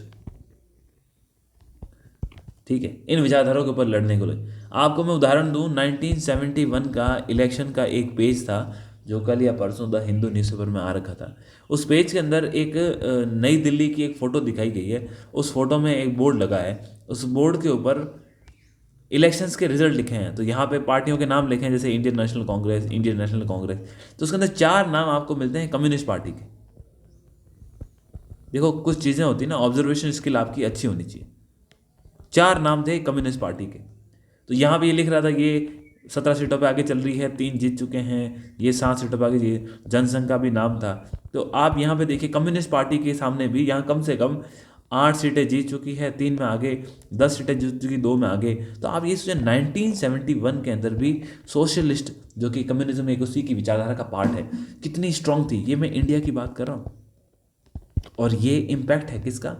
ठीक है, इन विचारधाराओं के ऊपर लड़ने को लगे। आपको मैं उदाहरण दूं, 1971 का इलेक्शन का एक पेज था जो कल या परसों द हिंदू न्यूज़पेपर में आ रखा था। उस पेज के अंदर एक नई दिल्ली की एक फ़ोटो दिखाई गई है। उस फोटो में एक बोर्ड लगा है, उस बोर्ड के ऊपर इलेक्शंस के रिजल्ट लिखे हैं। तो यहाँ पे पार्टियों के नाम लिखे हैं, जैसे Indian national Congress, Indian national Congress. तो उसके अंदर 4 नाम आपको मिलते हैं कम्युनिस्ट पार्टी के। देखो कुछ चीज़ें होती हैं ना, ऑब्जर्वेशन स्किल आपकी अच्छी होनी चाहिए। 4 नाम थे कम्युनिस्ट पार्टी के। तो यहाँ पे ये लिख रहा था कि ये 17 सीटों पे आगे चल रही है, 3 जीत चुके हैं, ये 7 सीटों पे आगे, ये जनसंघ का भी नाम था। तो आप यहाँ पे देखिए कम्युनिस्ट पार्टी के सामने भी यहाँ कम से कम 8 सीटें जीत चुकी है, 3 में आगे, 10 सीटें जीत चुकी, 2 में आगे। तो आप ये सोचें 1971 के अंदर भी सोशलिस्ट, जो कि कम्युनिज्म एक उसी की विचारधारा का पार्ट है, कितनी स्ट्रांग थी। ये मैं इंडिया की बात कर रहा हूँ और ये इम्पैक्ट है किसका,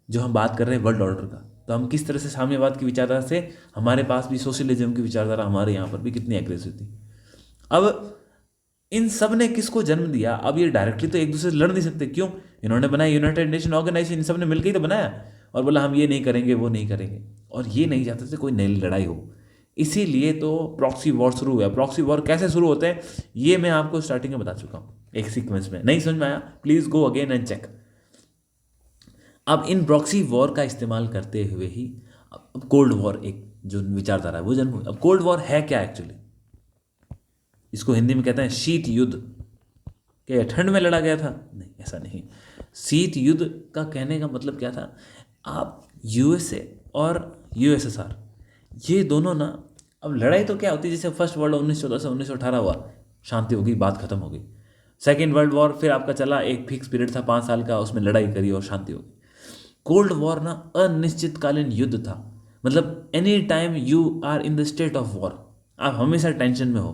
जो हम बात कर रहे हैं वर्ल्ड ऑर्डर का। तो हम किस तरह से साम्यवाद की विचारधारा से, हमारे पास भी सोशलिज्म की विचारधारा हमारे यहाँ पर भी कितनी एग्रेसिव थी। अब इन सब ने किसको जन्म दिया, अब ये डायरेक्टली तो एक दूसरे से लड़ नहीं सकते। क्यों? इन्होंने बनाया यूनाइटेड नेशन ऑर्गेनाइजेशन, इन सब ने मिलकर ही तो बनाया और बोला हम ये नहीं करेंगे, वो नहीं करेंगे, और ये नहीं चाहते थे कोई नई लड़ाई हो। इसीलिए तो प्रॉक्सी वॉर शुरू हुआ। प्रॉक्सी वॉर कैसे शुरू होते हैं ये मैं आपको स्टार्टिंग में बता चुका हूँ एक सीक्वेंस में। नहीं समझ में आया, please go again and check. अब इन प्रॉक्सी वॉर का इस्तेमाल करते हुए ही अब कोल्ड वॉर एक जो विचारधारा है वो जन्म हुई। अब कोल्ड वॉर है क्या एक्चुअली, इसको हिंदी में कहते हैं शीत युद्ध। क्या ठंड में लड़ा गया था? नहीं, ऐसा नहीं। शीत युद्ध का कहने का मतलब क्या था, आप यूएसए और यूएसएसआर ये दोनों ना, अब लड़ाई तो क्या होती है, जैसे फर्स्ट वर्ल्ड 1914 से 1918 हुआ, शांति हो गई, बात खत्म हो गई। सेकेंड वर्ल्ड वॉर फिर आपका चला, एक फिक्स पीरियड था 5 साल का, उसमें लड़ाई करी और शांति हो गई। कोल्ड वॉर ना अनिश्चितकालीन युद्ध था, मतलब any time you are in the state of war, आप हमेशा टेंशन में हो,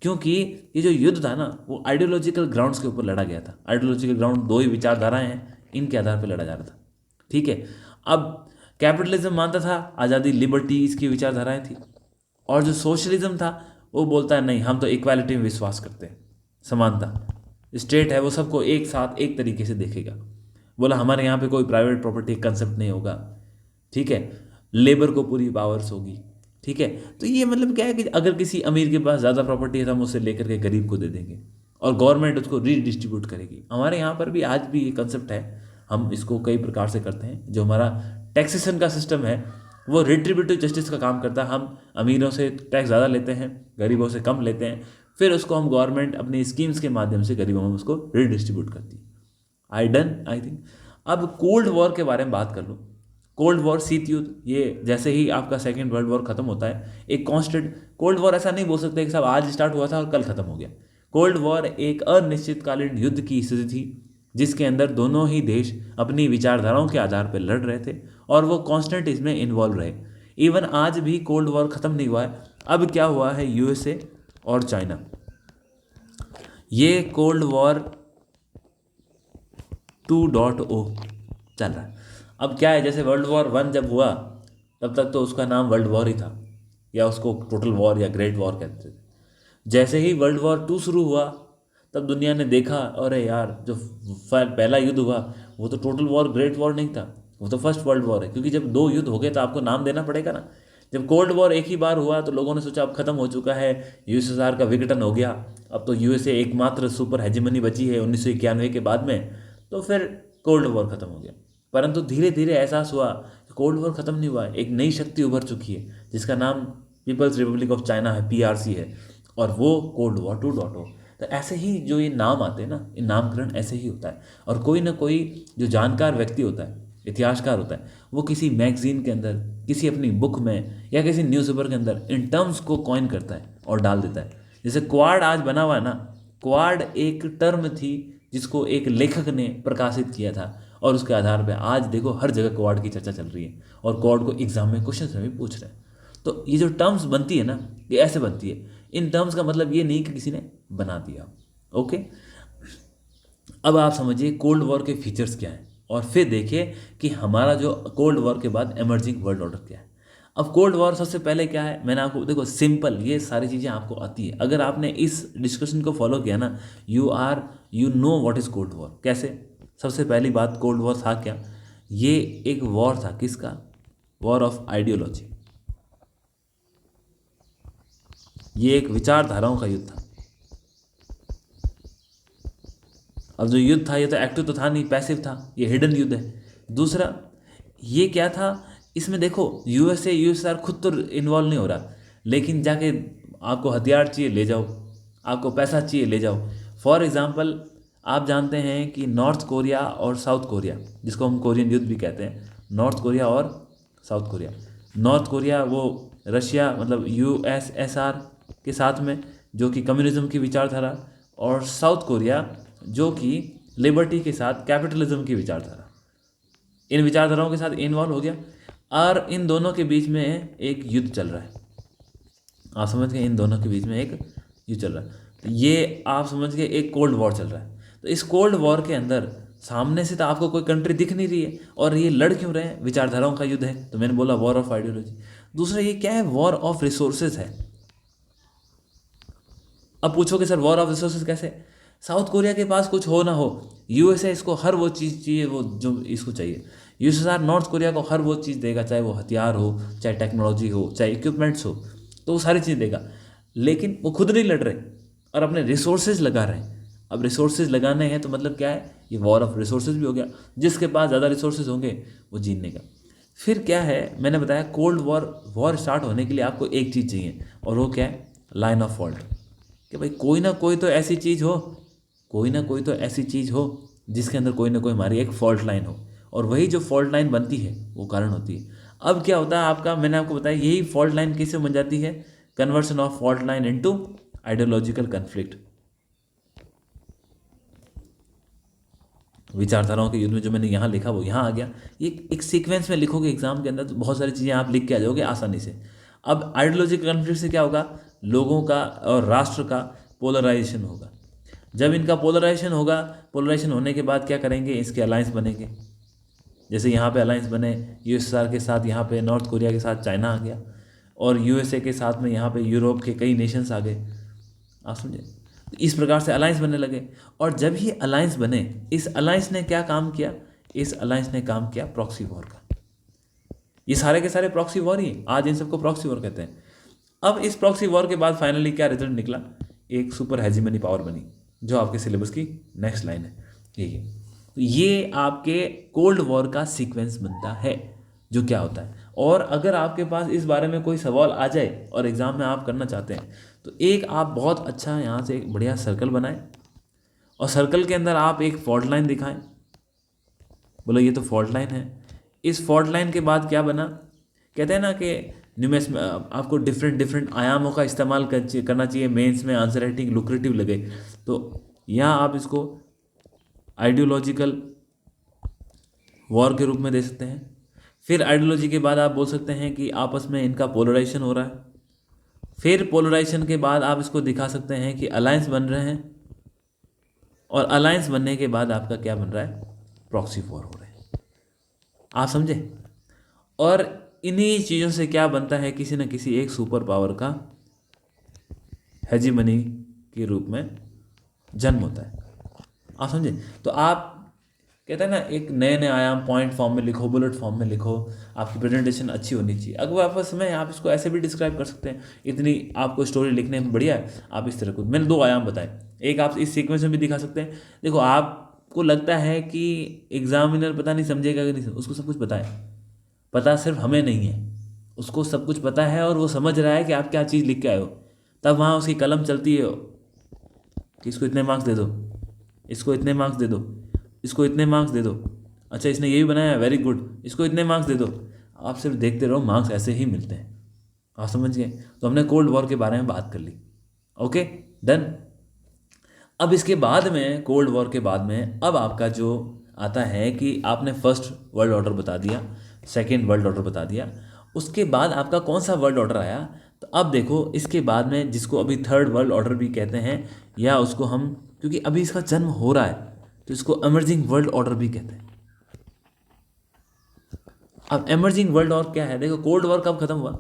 क्योंकि ये जो युद्ध था ना वो आइडियोलॉजिकल ग्राउंड्स के ऊपर लड़ा गया था। आइडियोलॉजिकल ग्राउंड, दो ही विचारधाराएं हैं, इनके आधार पर लड़ा जा रहा था। ठीक है, अब कैपिटलिज्म मानता था आज़ादी, लिबर्टी, इसकी विचारधाराएं थी, और जो सोशलिज्म था वो बोलता है नहीं, हम तो इक्वालिटी में विश्वास करते हैं, समानता, स्टेट है वो सबको एक साथ एक तरीके से देखेगा। बोला हमारे यहाँ पे कोई प्राइवेट प्रॉपर्टी कंसेप्ट नहीं होगा, ठीक है, लेबर को पूरी पावर्स होगी। ठीक है, तो ये मतलब क्या है कि अगर किसी अमीर के पास ज़्यादा प्रॉपर्टी है तो हम उसे लेकर के गरीब को दे देंगे और गवर्नमेंट उसको रीडिस्ट्रीब्यूट करेगी। हमारे यहाँ पर भी आज भी ये कंसेप्ट है, हम इसको कई प्रकार से करते हैं। जो हमारा टैक्सेशन का सिस्टम है वो रिट्रीब्यूटिव जस्टिस का काम करता है। हम अमीरों से टैक्स ज़्यादा लेते हैं, गरीबों से कम लेते हैं, फिर उसको हम गवर्नमेंट अपनी स्कीम्स के माध्यम से गरीबों में उसको रीडिस्ट्रीब्यूट करती है। आई थिंक अब कोल्ड वॉर के बारे में बात कर लूँ। कोल्ड वॉर, शीत युद्ध, ये जैसे ही आपका सेकेंड वर्ल्ड वॉर खत्म होता है, एक कांस्टेंट, कोल्ड वॉर ऐसा नहीं बोल सकते कि साहब आज स्टार्ट हुआ था और कल खत्म हो गया। कोल्ड वॉर एक अनिश्चितकालीन युद्ध की स्थिति थी जिसके अंदर दोनों ही देश अपनी विचारधाराओं के आधार पर लड़ रहे थे और वो कांस्टेंट इसमें इन्वॉल्व रहे। इवन आज भी कोल्ड वॉर खत्म नहीं हुआ है। अब क्या हुआ है, यूएसए और चाइना, ये कोल्ड वॉर 2.0 चल रहा है। अब क्या है, जैसे वर्ल्ड वॉर 1 जब हुआ तब तक तो उसका नाम वर्ल्ड वॉर ही था, या उसको टोटल वॉर या ग्रेट वॉर कहते थे। जैसे ही वर्ल्ड वॉर 2 शुरू हुआ तब दुनिया ने देखा, अरे यार जो पहला युद्ध हुआ वो तो टोटल वॉर, ग्रेट वॉर नहीं था, वो तो फर्स्ट वर्ल्ड वॉर है। क्योंकि जब दो युद्ध हो गए तो आपको नाम देना पड़ेगा ना। जब कोल्ड वॉर एक ही बार हुआ तो लोगों ने सोचा अब खत्म हो चुका है, यूएसएसआर का विघटन हो गया, अब तो यूएसए एकमात्र सुपर हेजेमनी बची है 1991 के बाद में, तो फिर कोल्ड वॉर खत्म हो गया। परंतु धीरे धीरे एहसास हुआ कि कोल्ड वॉर खत्म नहीं हुआ है, एक नई शक्ति उभर चुकी है जिसका नाम पीपल्स रिपब्लिक ऑफ चाइना है, पीआरसी है, और वो कोल्ड वॉर 2.0। तो ऐसे ही जो ये नाम आते हैं ना, ये नामकरण ऐसे ही होता है। और कोई ना कोई जो जानकार व्यक्ति होता है, इतिहासकार होता है, वो किसी मैगजीन के अंदर, किसी अपनी बुक में या किसी न्यूज़पेपर के अंदर इन टर्म्स को कॉइन करता है और डाल देता है। जैसे क्वाड आज बना हुआ है ना, क्वाड एक टर्म थी जिसको एक लेखक ने प्रकाशित किया था, और उसके आधार पर आज देखो हर जगह क्वाड की चर्चा चल रही है और क्वाड को एग्जाम में क्वेश्चन में भी पूछ रहे हैं। तो ये जो टर्म्स बनती है ना, ये ऐसे बनती है। इन टर्म्स का मतलब ये नहीं कि किसी ने बना दिया। ओके, अब आप समझिए कोल्ड वॉर के फीचर्स क्या हैं और फिर देखिए कि हमारा जो कोल्ड वॉर के बाद एमर्जिंग वर्ल्ड ऑर्डर क्या है। अब कोल्ड वॉर सबसे पहले क्या है, मैंने आपको देखो सिंपल, ये सारी चीज़ें आपको आती है। अगर आपने इस डिस्कशन को फॉलो किया ना, you know what is cold war. कैसे? सबसे पहली बात, कोल्ड वॉर था क्या? ये एक वॉर था, किसका? War of ideology. ये एक विचारधाराओं का युद्ध था। अब जो युद्ध था ये तो एक्टिव तो था नहीं, पैसिव था, ये हिडन युद्ध है। दूसरा, ये क्या था, इसमें देखो यूएसएसआर खुद तो इन्वॉल्व नहीं हो रहा, लेकिन जाके आपको हथियार चाहिए ले जाओ, आपको पैसा चाहिए ले जाओ। फॉर एग्जांपल, आप जानते हैं कि नॉर्थ कोरिया और साउथ कोरिया, जिसको हम कोरियन युद्ध भी कहते हैं, नॉर्थ कोरिया और साउथ कोरिया। नॉर्थ कोरिया वो रशिया मतलब यूएसएसआर के साथ में, जो कि कम्युनिज्म की विचारधारा, और साउथ कोरिया जो कि लिबर्टी के साथ कैपिटलिज्म की विचारधारा, इन विचारधाराओं के साथ इन्वॉल्व हो गया। और इन दोनों के बीच में एक युद्ध चल रहा है। आप समझ गए, इन दोनों के बीच में एक युद्ध चल रहा है। तो ये आप समझ गए, एक कोल्ड वॉर चल रहा है। तो इस कोल्ड वॉर के अंदर सामने से तो आपको कोई कंट्री दिख नहीं रही है, और ये लड़ क्यों रहे हैं? विचारधाराओं का युद्ध है, तो मैंने बोला वॉर ऑफ आइडियोलॉजी। दूसरा ये क्या है? वॉर ऑफ रिसोर्सेज है। अब पूछोगे सर वॉर ऑफ रिसोर्सेज कैसे? साउथ कोरिया के पास कुछ हो ना हो, यूएसए इसको हर वो चीज़ चाहिए वो जो इसको चाहिए। यूएसएसआर नॉर्थ कोरिया को हर वो चीज़ देगा, चाहे वो हथियार हो, चाहे टेक्नोलॉजी हो, चाहे इक्विपमेंट्स हो, तो वो सारी चीज़ देगा। लेकिन वो खुद नहीं लड़ रहे और अपने रिसोर्सेज लगा रहे हैं। अब रिसोर्सेज लगाने हैं तो मतलब क्या है, ये वॉर ऑफ रिसोर्सेज भी हो गया। जिसके पास ज़्यादा रिसोर्सेज होंगे वो जीतने का। फिर क्या है, मैंने बताया कोल्ड वॉर स्टार्ट होने के लिए आपको एक चीज़ चाहिए, और वो क्या है? Line of fault. कि भाई कोई ना कोई तो ऐसी चीज़ हो, कोई ना कोई तो ऐसी चीज़ हो जिसके अंदर कोई ना कोई हमारी एक फॉल्ट लाइन हो, और वही जो फॉल्ट लाइन बनती है वो कारण होती है। अब क्या होता है आपका, मैंने आपको बताया यही फॉल्ट लाइन कैसे बन जाती है, conversion of fault line into ideological conflict. विचारधाराओं के युद्ध में जो मैंने यहाँ लिखा वो यहाँ आ गया। ये एक सीक्वेंस में लिखोगे एग्जाम के अंदर तो बहुत सारी चीज़ें आप लिख के आ जाओगे आसानी से। अब आइडियोलॉजिकल कन्फ्लिक्ट से क्या होगा, लोगों का और राष्ट्र का पोलराइजेशन होगा। जब इनका पोलराइजेशन होगा, पोलराइजेशन होने के बाद क्या करेंगे, इसके अलायंस बनेंगे। जैसे यहाँ पे अलायंस बने यूएसएसआर के साथ, यहाँ पे नॉर्थ कोरिया के साथ चाइना आ गया, और यूएसए के साथ में यहाँ पे यूरोप के कई नेशंस आ गए। आप समझे, इस प्रकार से अलायंस बनने लगे। और जब ये अलायंस बने, इस अलायंस ने क्या काम किया, इस अलायंस ने काम किया प्रॉक्सी वॉर का। ये सारे के सारे प्रॉक्सी वॉर ही, आज इन सबको प्रॉक्सी वॉर कहते हैं। अब इस प्रॉक्सी वॉर के बाद फाइनली क्या रिजल्ट निकला, एक सुपर हेजिमनी पावर बनी, जो आपके सिलेबस की नेक्स्ट लाइन है। ठीक है, तो ये आपके कोल्ड वॉर का सीक्वेंस बनता है, जो क्या होता है। और अगर आपके पास इस बारे में कोई सवाल आ जाए और एग्ज़ाम में आप करना चाहते हैं, तो एक आप बहुत अच्छा यहाँ से एक बढ़िया सर्कल बनाएं, और सर्कल के अंदर आप एक फॉल्ट लाइन दिखाएं। बोलो ये तो फॉल्ट लाइन है। इस फॉल्ट लाइन के बाद क्या बना, कहते हैं ना कि न्यूमेरिक्स में आपको डिफरेंट आयामों का इस्तेमाल करना चाहिए, मेंस में आंसर राइटिंग लुक्रेटिव लगे। तो यहाँ आप इसको आइडियोलॉजिकल वॉर के रूप में दे सकते हैं। फिर आइडियोलॉजी के बाद आप बोल सकते हैं कि आपस में इनका पोलराइजेशन हो रहा है। फिर पोलराइजेशन के बाद आप इसको दिखा सकते हैं कि अलायंस बन रहे हैं, और अलायंस बनने के बाद आपका क्या बन रहा है, प्रॉक्सी वॉर हो रहे हैं। आप समझे। और इन्हीं चीज़ों से क्या बनता है, किसी न किसी एक सुपर पावर का हेजिमनी के रूप में जन्म होता है। आप समझे। तो आप कहते हैं ना, एक नए नए आयाम पॉइंट फॉर्म में लिखो, बुलेट फॉर्म में लिखो, आपकी प्रेजेंटेशन अच्छी होनी चाहिए। अगर आपका समय है, आप इसको ऐसे भी डिस्क्राइब कर सकते हैं, इतनी आपको स्टोरी लिखने में बढ़िया है, आप इस तरह को, मैंने 2 आयाम बताए। एक आप इस सीक्वेंस में भी दिखा सकते हैं। देखो, आपको लगता है कि एग्जामिनर पता नहीं समझेगा कि नहीं, उसको सब कुछ पता है, पता सिर्फ हमें नहीं है, उसको सब कुछ पता है, और वो समझ रहा है कि आप क्या चीज़ लिख के आए हो। तब वहाँ उसकी कलम चलती है कि इसको इतने मार्क्स दे दो, इसको इतने मार्क्स दे दो, इसको इतने मार्क्स दे दो, अच्छा इसने ये भी बनाया, वेरी गुड, इसको इतने मार्क्स दे दो। आप सिर्फ देखते रहो, मार्क्स ऐसे ही मिलते हैं। आप समझ गए। तो हमने कोल्ड वॉर के बारे में बात कर ली। Okay, done. अब इसके बाद में, कोल्ड वॉर के बाद में, अब आपका जो आता है कि आपने फर्स्ट वर्ल्ड ऑर्डर बता दिया, सेकेंड वर्ल्ड ऑर्डर बता दिया, उसके बाद आपका कौन सा वर्ल्ड ऑर्डर आया। तो अब देखो, इसके बाद में, जिसको अभी थर्ड वर्ल्ड ऑर्डर भी कहते हैं, या उसको हम, क्योंकि अभी इसका जन्म हो रहा है, तो इसको एमर्जिंग वर्ल्ड ऑर्डर भी कहते हैं। अब एमर्जिंग वर्ल्ड ऑर्डर क्या है, देखो, कोल्ड वॉर कब खत्म हुआ,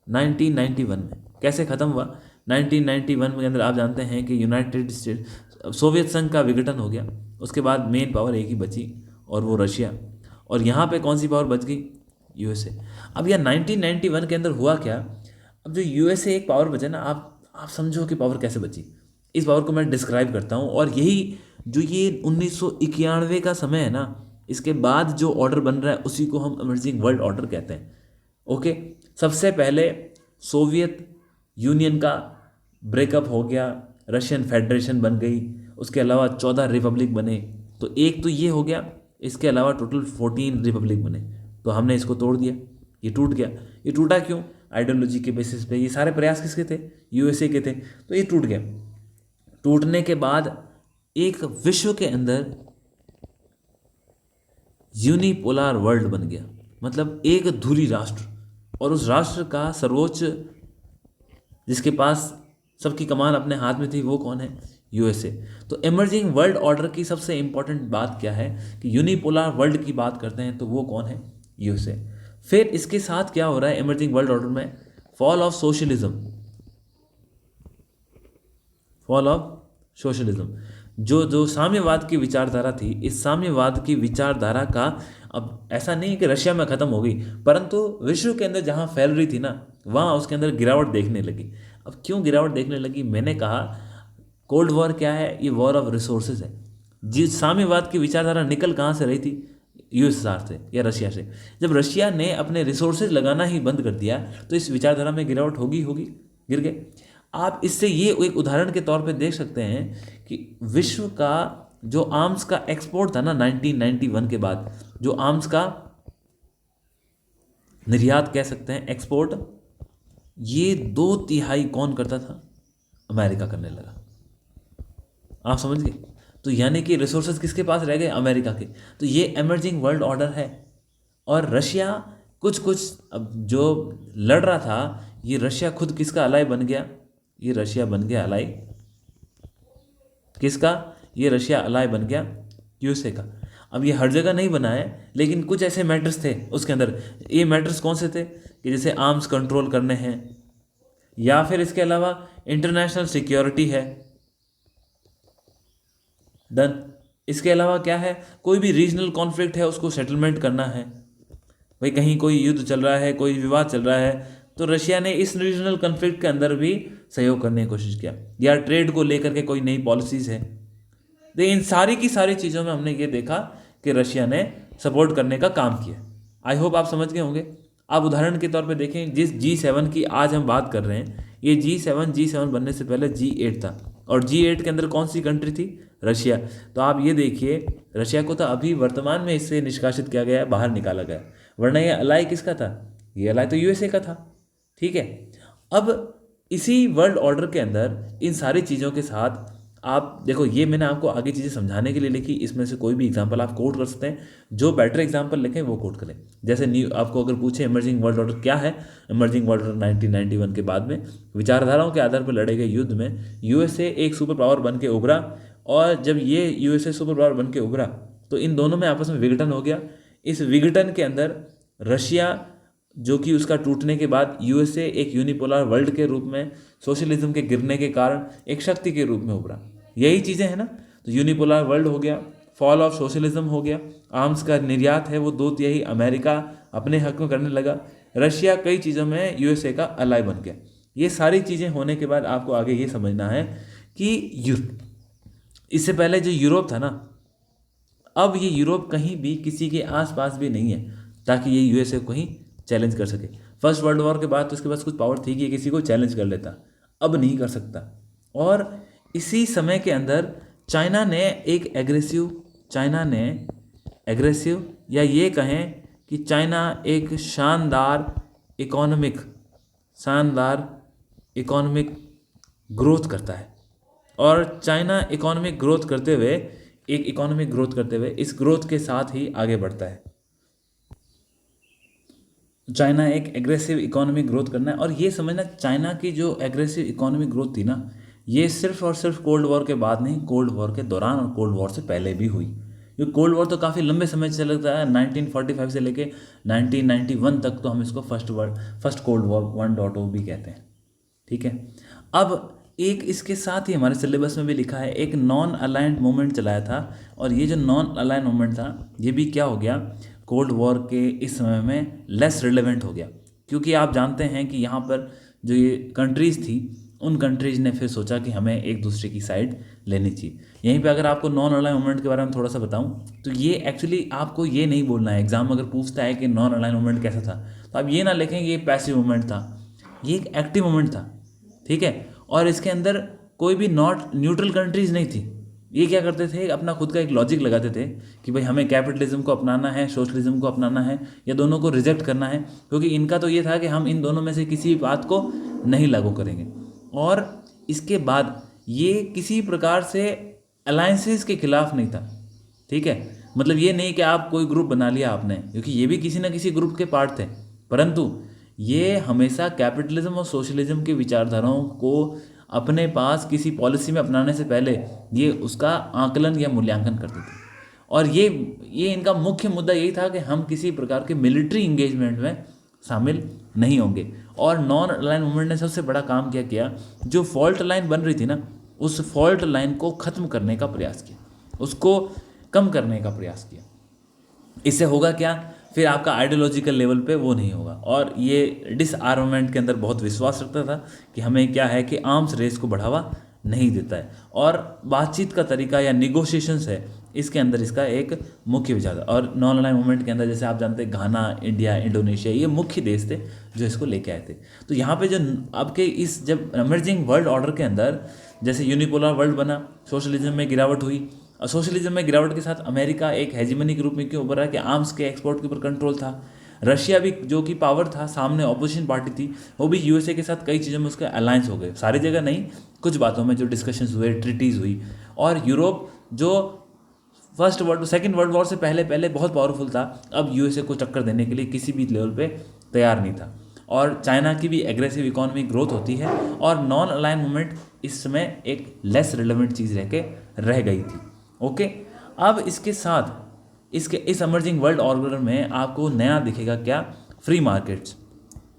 1991 में। कैसे खत्म हुआ, 1991 के अंदर आप जानते हैं कि यूनाइटेड स्टेट, सोवियत संघ का विघटन हो गया। उसके बाद मेन पावर एक ही बची, और वो रशिया। और यहाँ पे कौन सी पावर बच गई, यूएसए। अब यह 1991 के अंदर हुआ क्या, अब जो यूएसए एक पावर बचा ना, आप समझो कि पावर कैसे बची। इस पावर को मैं डिस्क्राइब करता हूँ, और यही जो ये 1991 का समय है ना, इसके बाद जो ऑर्डर बन रहा है, उसी को हम एमर्जिंग वर्ल्ड ऑर्डर कहते हैं। ओके, सबसे पहले सोवियत यूनियन का ब्रेकअप हो गया, रशियन फेडरेशन बन गई, उसके अलावा 14 रिपब्लिक बने। तो एक तो ये हो गया, इसके अलावा टोटल 14 रिपब्लिक बने। तो हमने इसको तोड़ दिया, ये टूट गया। ये टूटा क्यों, आइडियोलॉजी के बेसिस पे। ये सारे प्रयास किसके थे, यूएसए के थे। तो ये टूट गया। टूटने के बाद एक विश्व के अंदर यूनिपोलर वर्ल्ड बन गया, मतलब एक धुरी राष्ट्र, और उस राष्ट्र का सर्वोच्च, जिसके पास सबकी कमान अपने हाथ में थी, वो कौन है, यूएसए। तो इमर्जिंग वर्ल्ड ऑर्डर की सबसे इंपॉर्टेंट बात क्या है कि यूनिपोलर वर्ल्ड की बात करते हैं, तो वो कौन है, यूएसए। फिर इसके साथ क्या हो रहा है इमर्जिंग वर्ल्ड ऑर्डर में, fall of socialism. Fall of socialism, जो साम्यवाद की विचारधारा थी, इस साम्यवाद की विचारधारा का, अब ऐसा नहीं कि रशिया में ख़त्म हो गई, परंतु विश्व के अंदर जहाँ फैल रही थी ना, वहाँ उसके अंदर गिरावट देखने लगी। अब क्यों गिरावट देखने लगी, मैंने कहा कोल्ड वॉर क्या है, ये वॉर ऑफ रिसोर्सेज है। जिस साम्यवाद की विचारधारा निकल कहाँ से रही थी, यूएसएसआर से या रशिया से। जब रशिया ने अपने रिसोर्सेज लगाना ही बंद कर दिया, तो इस विचारधारा में गिरावट होगी, गिर गए। आप इससे ये एक उदाहरण के तौर पे देख सकते हैं कि विश्व का जो आर्म्स का एक्सपोर्ट था ना 1991 के बाद, जो आर्म्स का निर्यात कह सकते हैं, एक्सपोर्ट, ये 2/3 कौन करता था? अमेरिका करने लगा। आप समझ गए? तो यानी कि रिसोर्सेज किसके पास रह गए? अमेरिका के। तो ये एमर्जिंग वर्ल्ड ऑर्डर है। और रशिया कुछ कुछ अब जो लड़ रहा था, ये रशिया खुद किसका अलाई बन गया? ये रशिया बन गया अलाई किसका? ये रशिया अलाई बन गया यूएसए का। अब ये हर जगह नहीं बना है, लेकिन कुछ ऐसे मैटर्स थे उसके अंदर। ये मैटर्स कौन से थे? कि जैसे आर्म्स कंट्रोल करने हैं, या फिर इसके अलावा इंटरनेशनल सिक्योरिटी है, डन। इसके अलावा क्या है? कोई भी रीजनल कॉन्फ्लिक्ट है उसको सेटलमेंट करना है। भाई कहीं कोई युद्ध चल रहा है, कोई विवाद चल रहा है, तो रशिया ने इस रीजनल कॉन्फ्लिक्ट के अंदर भी सहयोग करने की कोशिश किया, या ट्रेड को लेकर के कोई नई पॉलिसीज़ है। तो इन सारी की सारी चीज़ों में हमने ये देखा कि रशिया ने सपोर्ट करने का काम किया। आई होप आप समझ गए होंगे। आप उदाहरण के तौर पे देखें, जिस G7 की आज हम बात कर रहे हैं, ये G7 बनने से पहले G8 था, और G8 के अंदर कौन सी कंट्री थी? रशिया। तो आप ये देखिए, रशिया को तो अभी वर्तमान में इससे निष्कासित किया गया है, बाहर निकाला गया, वरना ये अलाई किसका था? ये अलाई तो यूएसए का था। ठीक है। अब इसी वर्ल्ड ऑर्डर के अंदर इन सारी चीज़ों के साथ आप देखो, ये मैंने आपको आगे चीज़ें समझाने के लिए लिखी, इसमें से कोई भी एग्जांपल आप कोट कर सकते हैं, जो बेटर एग्जांपल लिखें वो कोट करें। जैसे न्यू आपको अगर पूछे इमर्जिंग वर्ल्ड ऑर्डर क्या है, इमर्जिंग वर्ल्ड ऑर्डर 1991 के बाद में विचारधाराओं के आधार पर लड़े गए युद्ध में यूएसए एक सुपर पावर बन के उभरा, और जब ये यूएसए सुपर पावर बन के उभरा तो इन दोनों में आपस में विघटन हो गया। इस विघटन के अंदर रशिया, जो कि उसका टूटने के बाद यूएसए एक यूनिपोलर वर्ल्ड के रूप में सोशलिज्म के गिरने के कारण एक शक्ति के रूप में उभरा। यही चीज़ें हैं ना। तो यूनिपोलर वर्ल्ड हो गया, फॉल ऑफ सोशलिज्म हो गया, आर्म्स का निर्यात है वो 2/3 अमेरिका अपने हक में करने लगा, रशिया कई चीज़ों में यूएसए का अलाई बन गया। ये सारी चीज़ें होने के बाद आपको आगे ये समझना है कि इससे पहले जो यूरोप था ना, अब ये यूरोप कहीं भी किसी के आसपास भी नहीं है ताकि ये यूएसए को कहीं चैलेंज कर सके। फर्स्ट वर्ल्ड वॉर के बाद तो उसके पास कुछ पावर थी कि ये किसी को चैलेंज कर लेता, अब नहीं कर सकता। और इसी समय के अंदर चाइना ने एग्रेसिव या ये कहें कि चाइना एक शानदार इकोनॉमिक ग्रोथ करता है, और चाइना इकोनॉमिक ग्रोथ करते हुए इस ग्रोथ के साथ ही आगे बढ़ता है। चाइना एक एग्रेसिव इकोनॉमिक ग्रोथ करना है, और ये समझना, चाइना की जो एग्रेसिव इकोनॉमिक ग्रोथ थी ना, ये सिर्फ और सिर्फ कोल्ड वॉर के बाद नहीं, कोल्ड वॉर के दौरान और कोल्ड वॉर से पहले भी हुई। क्योंकि कोल्ड वॉर तो काफ़ी लंबे समय से चलता है, 1945 से लेके 1991 तक, तो हम इसको फर्स्ट कोल्ड वॉर 1.0 भी कहते हैं। ठीक है। अब एक इसके साथ ही हमारे सिलेबस में भी लिखा है, एक नॉन अलाइंड मूवमेंट चलाया था, और ये जो नॉन अलाइंड मूवमेंट था, ये भी क्या हो गया, कोल्ड वॉर के इस समय में लेस रिलेवेंट हो गया। क्योंकि आप जानते हैं कि यहाँ पर जो ये कंट्रीज़ थी, उन कंट्रीज़ ने फिर सोचा कि हमें एक दूसरे की साइड लेनी चाहिए। यहीं पे अगर आपको नॉन अलाइन मूवमेंट के बारे में थोड़ा सा बताऊं, तो ये एक्चुअली आपको ये नहीं बोलना है, एग्जाम अगर पूछता है कि नॉन अलाइन मूवमेंट कैसा था, तो आप ये ना लिखें ये पैसिव मूवमेंट था, ये एक एक्टिव मूवमेंट था। ठीक है। और इसके अंदर कोई भी नॉट न्यूट्रल कंट्रीज़ नहीं थी। ये क्या करते थे, अपना खुद का एक लॉजिक लगाते थे कि भाई हमें कैपिटलिज्म को अपनाना है, सोशलिज्म को अपनाना है, या दोनों को रिजेक्ट करना है। क्योंकि इनका तो ये था कि हम इन दोनों में से किसी बात को नहीं लागू करेंगे। और इसके बाद ये किसी प्रकार से अलायंसेस के खिलाफ नहीं था। ठीक है। मतलब ये नहीं कि आप कोई ग्रुप बना लिया आपने, क्योंकि ये भी किसी ना किसी ग्रुप के पार्ट थे, परंतु ये हमेशा कैपिटलिज्म और सोशलिज्म की विचारधाराओं को अपने पास किसी पॉलिसी में अपनाने से पहले ये उसका आकलन या मूल्यांकन करते थे। और ये इनका मुख्य मुद्दा यही था कि हम किसी प्रकार के मिलिट्री इंगेजमेंट में शामिल नहीं होंगे। और नॉन अलाइन मूवमेंट ने सबसे बड़ा काम क्या किया, जो फॉल्ट लाइन बन रही थी ना, उस फॉल्ट लाइन को ख़त्म करने का प्रयास किया, उसको कम करने का प्रयास किया। इससे होगा क्या, फिर आपका आइडियोलॉजिकल लेवल पे वो नहीं होगा। और ये डिसआर्मामेंट के अंदर बहुत विश्वास रखता था कि हमें क्या है कि आर्म्स रेस को बढ़ावा नहीं देता है। और बातचीत का तरीका या निगोशिएशंस है, इसके अंदर इसका एक मुख्य विचार था। और नॉन अलाइन मूवमेंट के अंदर जैसे आप जानते हैं घाना, इंडिया, इंडोनेशिया, ये मुख्य देश थे जो इसको लेके आए थे। तो यहाँ पे जो आपके इस जब इमर्जिंग वर्ल्ड ऑर्डर के अंदर जैसे यूनिपोलर वर्ल्ड बना, सोशलिज्म में गिरावट हुई, और सोशलिज्म में गिरावट के साथ अमेरिका एक हेजिमनी के रूप में क्यों उभरा कि आर्म्स के एक्सपोर्ट के ऊपर कंट्रोल था। रशिया भी जो कि पावर था, सामने ऑपोजिशन पार्टी थी, वो भी यूएसए के साथ कई चीज़ों में उसका अलायंस हो गए, सारी जगह नहीं, कुछ बातों में जो डिस्कशंस हुए, ट्रीटीज़ हुई। और यूरोप जो सेकेंड वर्ल्ड वॉर से पहले पहले बहुत पावरफुल था, अब यूएसए को टक्कर देने के लिए किसी भी लेवल पे तैयार नहीं था। और चाइना की भी एग्रेसिव इकोनॉमी ग्रोथ होती है, और नॉन अलाइन मूवमेंट इस समय एक लेस रिलेवेंट चीज़ रह गई थी। ओके, अब इसके साथ इस एमर्जिंग वर्ल्ड ऑर्डर में आपको नया दिखेगा क्या? Free markets.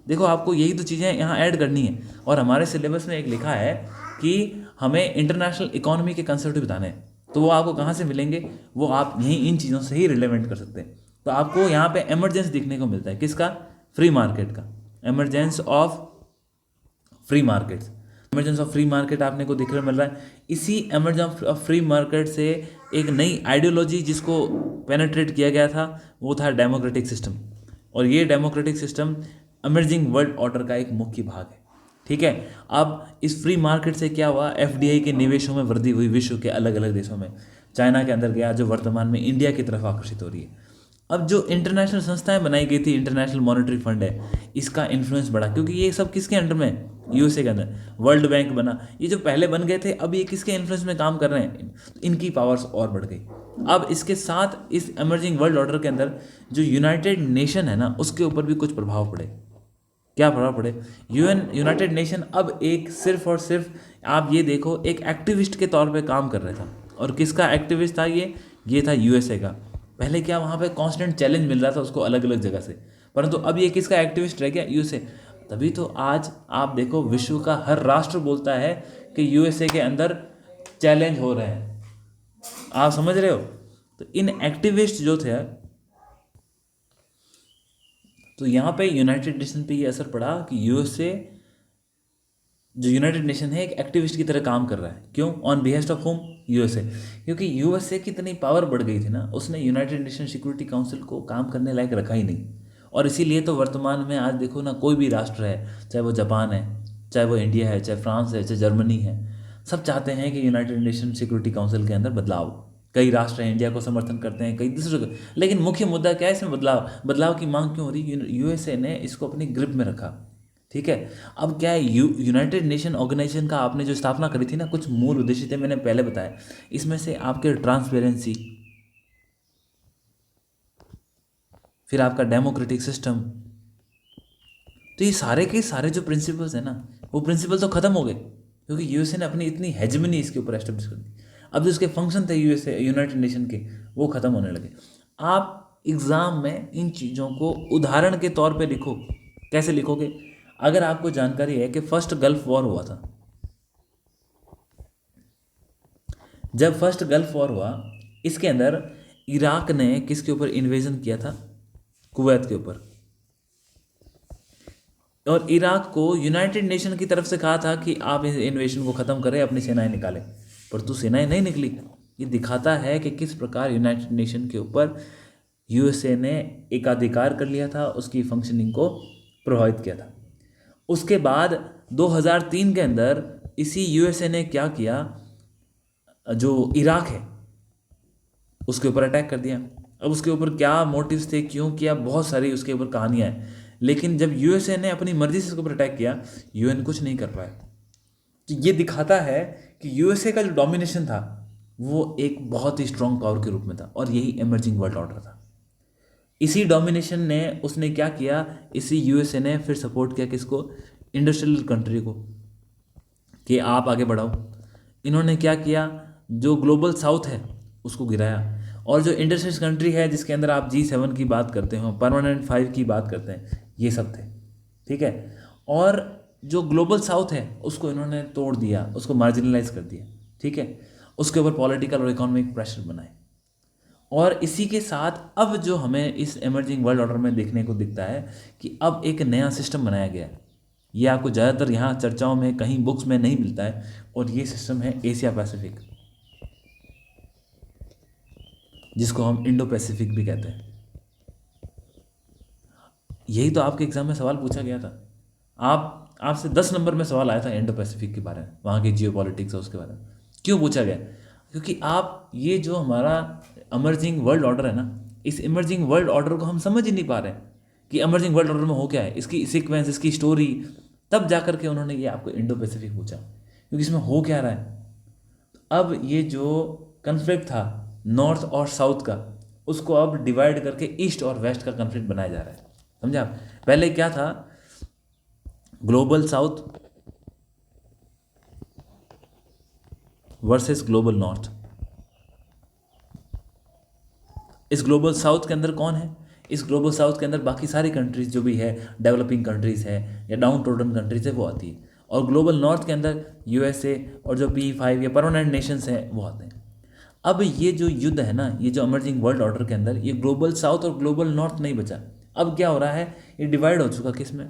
देखो, आपको यही तो चीज़ें यहाँ ऐड करनी है, और हमारे सिलेबस में एक लिखा है कि हमें इंटरनेशनल इकोनॉमी के कंसेप्ट बताने हैं, तो वो आपको कहाँ से मिलेंगे? वो आप यहीं इन चीज़ों से ही रिलेवेंट कर सकते हैं। तो आपको यहाँ पे एमरजेंस दिखने को मिलता है, किसका? फ्री मार्केट का। Emergence of free markets, emergence of free market आपने को देखने मिल रहा है। इसी एमरजेंस ऑफ फ्री मार्केट से एक नई आइडियोलॉजी जिसको पेनेट्रेट किया गया था, वो था डेमोक्रेटिक सिस्टम। और ये democratic system emerging world order का एक मुख्य भाग है। ठीक है, अब इस फ्री मार्केट से क्या हुआ? एफडीआई के निवेशों में वृद्धि हुई विश्व के अलग अलग देशों में, चाइना के अंदर गया, जो वर्तमान में इंडिया की तरफ आकर्षित हो रही है। अब जो इंटरनेशनल संस्थाएं बनाई गई थी, इंटरनेशनल मॉनेटरी फंड है, इसका इन्फ्लुएंस बढ़ा, क्योंकि ये सब किसके अंडर में है? यूएसए के अंदर। वर्ल्ड बैंक बना, ये जो पहले बन गए थे, अब ये किसके इन्फ्लुएंस में काम कर रहे हैं? इनकी पावर्स और बढ़ गई। अब इसके साथ इस एमर्जिंग वर्ल्ड ऑर्डर के अंदर जो यूनाइटेड नेशन है ना, उसके ऊपर भी कुछ प्रभाव पड़े। क्या प्रभाव पड़े? यूनाइटेड नेशन अब एक सिर्फ और सिर्फ, आप ये देखो, एक एक्टिविस्ट के तौर पे काम कर रहा था। और किसका एक्टिविस्ट था ये था यूएसए का। पहले क्या, वहाँ पे कांस्टेंट चैलेंज मिल रहा था उसको अलग अलग जगह से, परंतु अब ये किसका एक्टिविस्ट रह गया? यूएसए। तभी तो आज आप देखो, विश्व का हर राष्ट्र बोलता है कि यूएसए के अंदर चैलेंज हो रहे हैं। आप समझ रहे हो? तो इन एक्टिविस्ट जो थे, तो यहाँ पे यूनाइटेड नेशन पे ये असर पड़ा कि यूएसए, जो यूनाइटेड नेशन है, एक एक्टिविस्ट की तरह काम कर रहा है। क्यों? On behest of home? USA. क्योंकि यूएसए की इतनी पावर बढ़ गई थी ना, उसने यूनाइटेड नेशन सिक्योरिटी काउंसिल को काम करने लायक रखा ही नहीं। और इसीलिए तो वर्तमान में आज देखो ना, कोई भी राष्ट्र है, चाहे वो जापान है, चाहे वो इंडिया है, चाहे फ्रांस है, चाहे जर्मनी है, सब चाहते हैं कि यूनाइटेड नेशन सिक्योरिटी काउंसिल के अंदर बदलाव। कई राष्ट्र हैं इंडिया को समर्थन करते हैं, कई दूसरे को। लेकिन मुख्य मुद्दा क्या है इसमें? बदलाव की मांग क्यों हो रही? यूएसए ने इसको अपनी ग्रिप में रखा। ठीक है, अब क्या है, यूनाइटेड नेशन ऑर्गेनाइजेशन का आपने जो स्थापना करी थी ना, कुछ मूल उद्देश्य थे, मैंने पहले बताया। इसमें से आपके ट्रांसपेरेंसी, फिर आपका डेमोक्रेटिक सिस्टम, तो ये सारे के सारे जो प्रिंसिपल्स हैं ना, वो प्रिंसिपल तो खत्म हो गए, क्योंकि यूएसए ने अपनी इतनी हेजमनी इसके ऊपर एस्टेब्लिश कर दी। अब जो उसके फंक्शन थे यूनाइटेड नेशन के, वो खत्म होने लगे। आप एग्जाम में इन चीज़ों को उदाहरण के तौर पे लिखो। कैसे लिखोगे? अगर आपको जानकारी है कि फर्स्ट गल्फ वॉर हुआ था, जब फर्स्ट गल्फ वॉर हुआ, इसके अंदर इराक ने किसके ऊपर इन्वेजन किया था? कुवैत के ऊपर। और इराक को यूनाइटेड नेशन की तरफ से कहा था कि आप इस इन्वेजन को ख़त्म करें, अपनी सेनाएं निकालें, पर तो सेनाएं नहीं निकली। ये दिखाता है कि किस प्रकार यूनाइटेड नेशन के ऊपर यूएसए ने एकाधिकार कर लिया था, उसकी फंक्शनिंग को प्रभावित किया था। उसके बाद 2003 के अंदर इसी यूएसए ने क्या किया, जो इराक है उसके ऊपर अटैक कर दिया। अब उसके ऊपर क्या मोटिव्स थे, क्यों किया, बहुत सारी उसके ऊपर कहानियाँ हैं। लेकिन जब यूएसए ने अपनी मर्जी से उसके ऊपर अटैक किया, यूएन कुछ नहीं कर पाया। तो ये दिखाता है कि यूएसए का जो डोमिनेशन था, वो एक बहुत ही स्ट्रॉन्ग पावर के रूप में था, और यही एमर्जिंग वर्ल्ड ऑर्डर था। इसी डोमिनेशन ने उसने क्या किया, इसी यूएसए ने फिर सपोर्ट किया किसको? इंडस्ट्रियल कंट्री को, कि आप आगे बढ़ाओ। इन्होंने क्या किया, जो ग्लोबल साउथ है उसको गिराया। और जो इंडस्ट्रियल कंट्री है, जिसके अंदर आप G7 की बात करते हो, परमानेंट 5 की बात करते हैं, ये सब थे। ठीक है, और जो ग्लोबल साउथ है उसको इन्होंने तोड़ दिया, उसको मार्जिनलाइज कर दिया। ठीक है, उसके ऊपर पॉलिटिकल और इकोनॉमिक प्रेशर बनाए। और इसी के साथ अब जो हमें इस एमर्जिंग वर्ल्ड ऑर्डर में देखने को दिखता है कि अब एक नया सिस्टम बनाया गया है। ये आपको ज़्यादातर यहाँ चर्चाओं में, कहीं बुक्स में नहीं मिलता है, और ये सिस्टम है एशिया पैसिफिक, जिसको हम इंडो पैसिफिक भी कहते हैं। यही तो आपके एग्जाम में सवाल पूछा गया था। आपसे 10 नंबर में सवाल आया था इंडो पैसिफिक के बारे में, वहाँ की जियो पॉलिटिक्स है उसके बारे में। क्यों पूछा गया? क्योंकि आप ये जो हमारा इमर्जिंग वर्ल्ड ऑर्डर है ना, इस इमर्जिंग वर्ल्ड ऑर्डर को हम समझ ही नहीं पा रहे हैं कि इमर्जिंग वर्ल्ड ऑर्डर में हो क्या है, इसकी सीक्वेंस, इसकी स्टोरी, तब जा कर के उन्होंने ये आपको इंडो पैसिफिक पूछा, क्योंकि इसमें हो क्या रहा है। अब ये जो कन्फ्लिक्ट था नॉर्थ और साउथ का, उसको अब डिवाइड करके ईस्ट और वेस्ट का कन्फ्लिक्ट बनाया जा रहा है, समझे आप। पहले क्या था, global south versus global north. इस ग्लोबल साउथ के अंदर कौन है, इस ग्लोबल साउथ के अंदर बाकी सारी कंट्रीज जो भी है, डेवलपिंग कंट्रीज है या डाउन टोडन कंट्रीज है, वो आती है। और ग्लोबल नॉर्थ के अंदर यूएसए और जो P5 या परमानेंट नेशंस हैं वो आते हैं। अब ये जो युद्ध है ना, ये जो इमर्जिंग वर्ल्ड ऑर्डर के अंदर, ये ग्लोबल साउथ और ग्लोबल नॉर्थ नहीं बचा। अब क्या हो रहा है, ये डिवाइड हो चुका किसमें,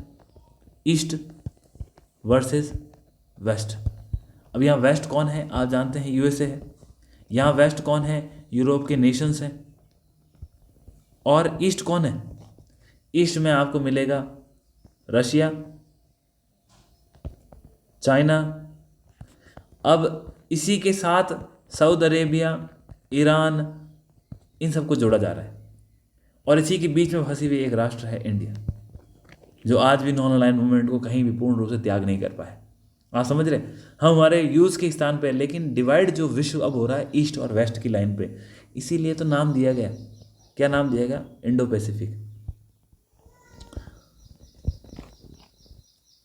ईस्ट वर्सेस वेस्ट। अब यहाँ वेस्ट कौन है, आप जानते हैं यूएसए है। यहाँ वेस्ट कौन है, यूरोप के नेशंस हैं। और ईस्ट कौन है, ईस्ट में आपको मिलेगा रशिया, चाइना। अब इसी के साथ सऊदी अरेबिया, ईरान, इन सबको जोड़ा जा रहा है। और इसी के बीच में फंसी हुई एक राष्ट्र है इंडिया, जो आज भी नॉन अलाइन मूवमेंट को कहीं भी पूर्ण रूप से त्याग नहीं कर पाए। आप समझ रहे, हम हमारे यूज़ के स्थान पे, लेकिन डिवाइड जो विश्व अब हो रहा है ईस्ट और वेस्ट की लाइन पे, इसीलिए तो नाम दिया गया, क्या नाम दिया गया, इंडो पैसिफिक।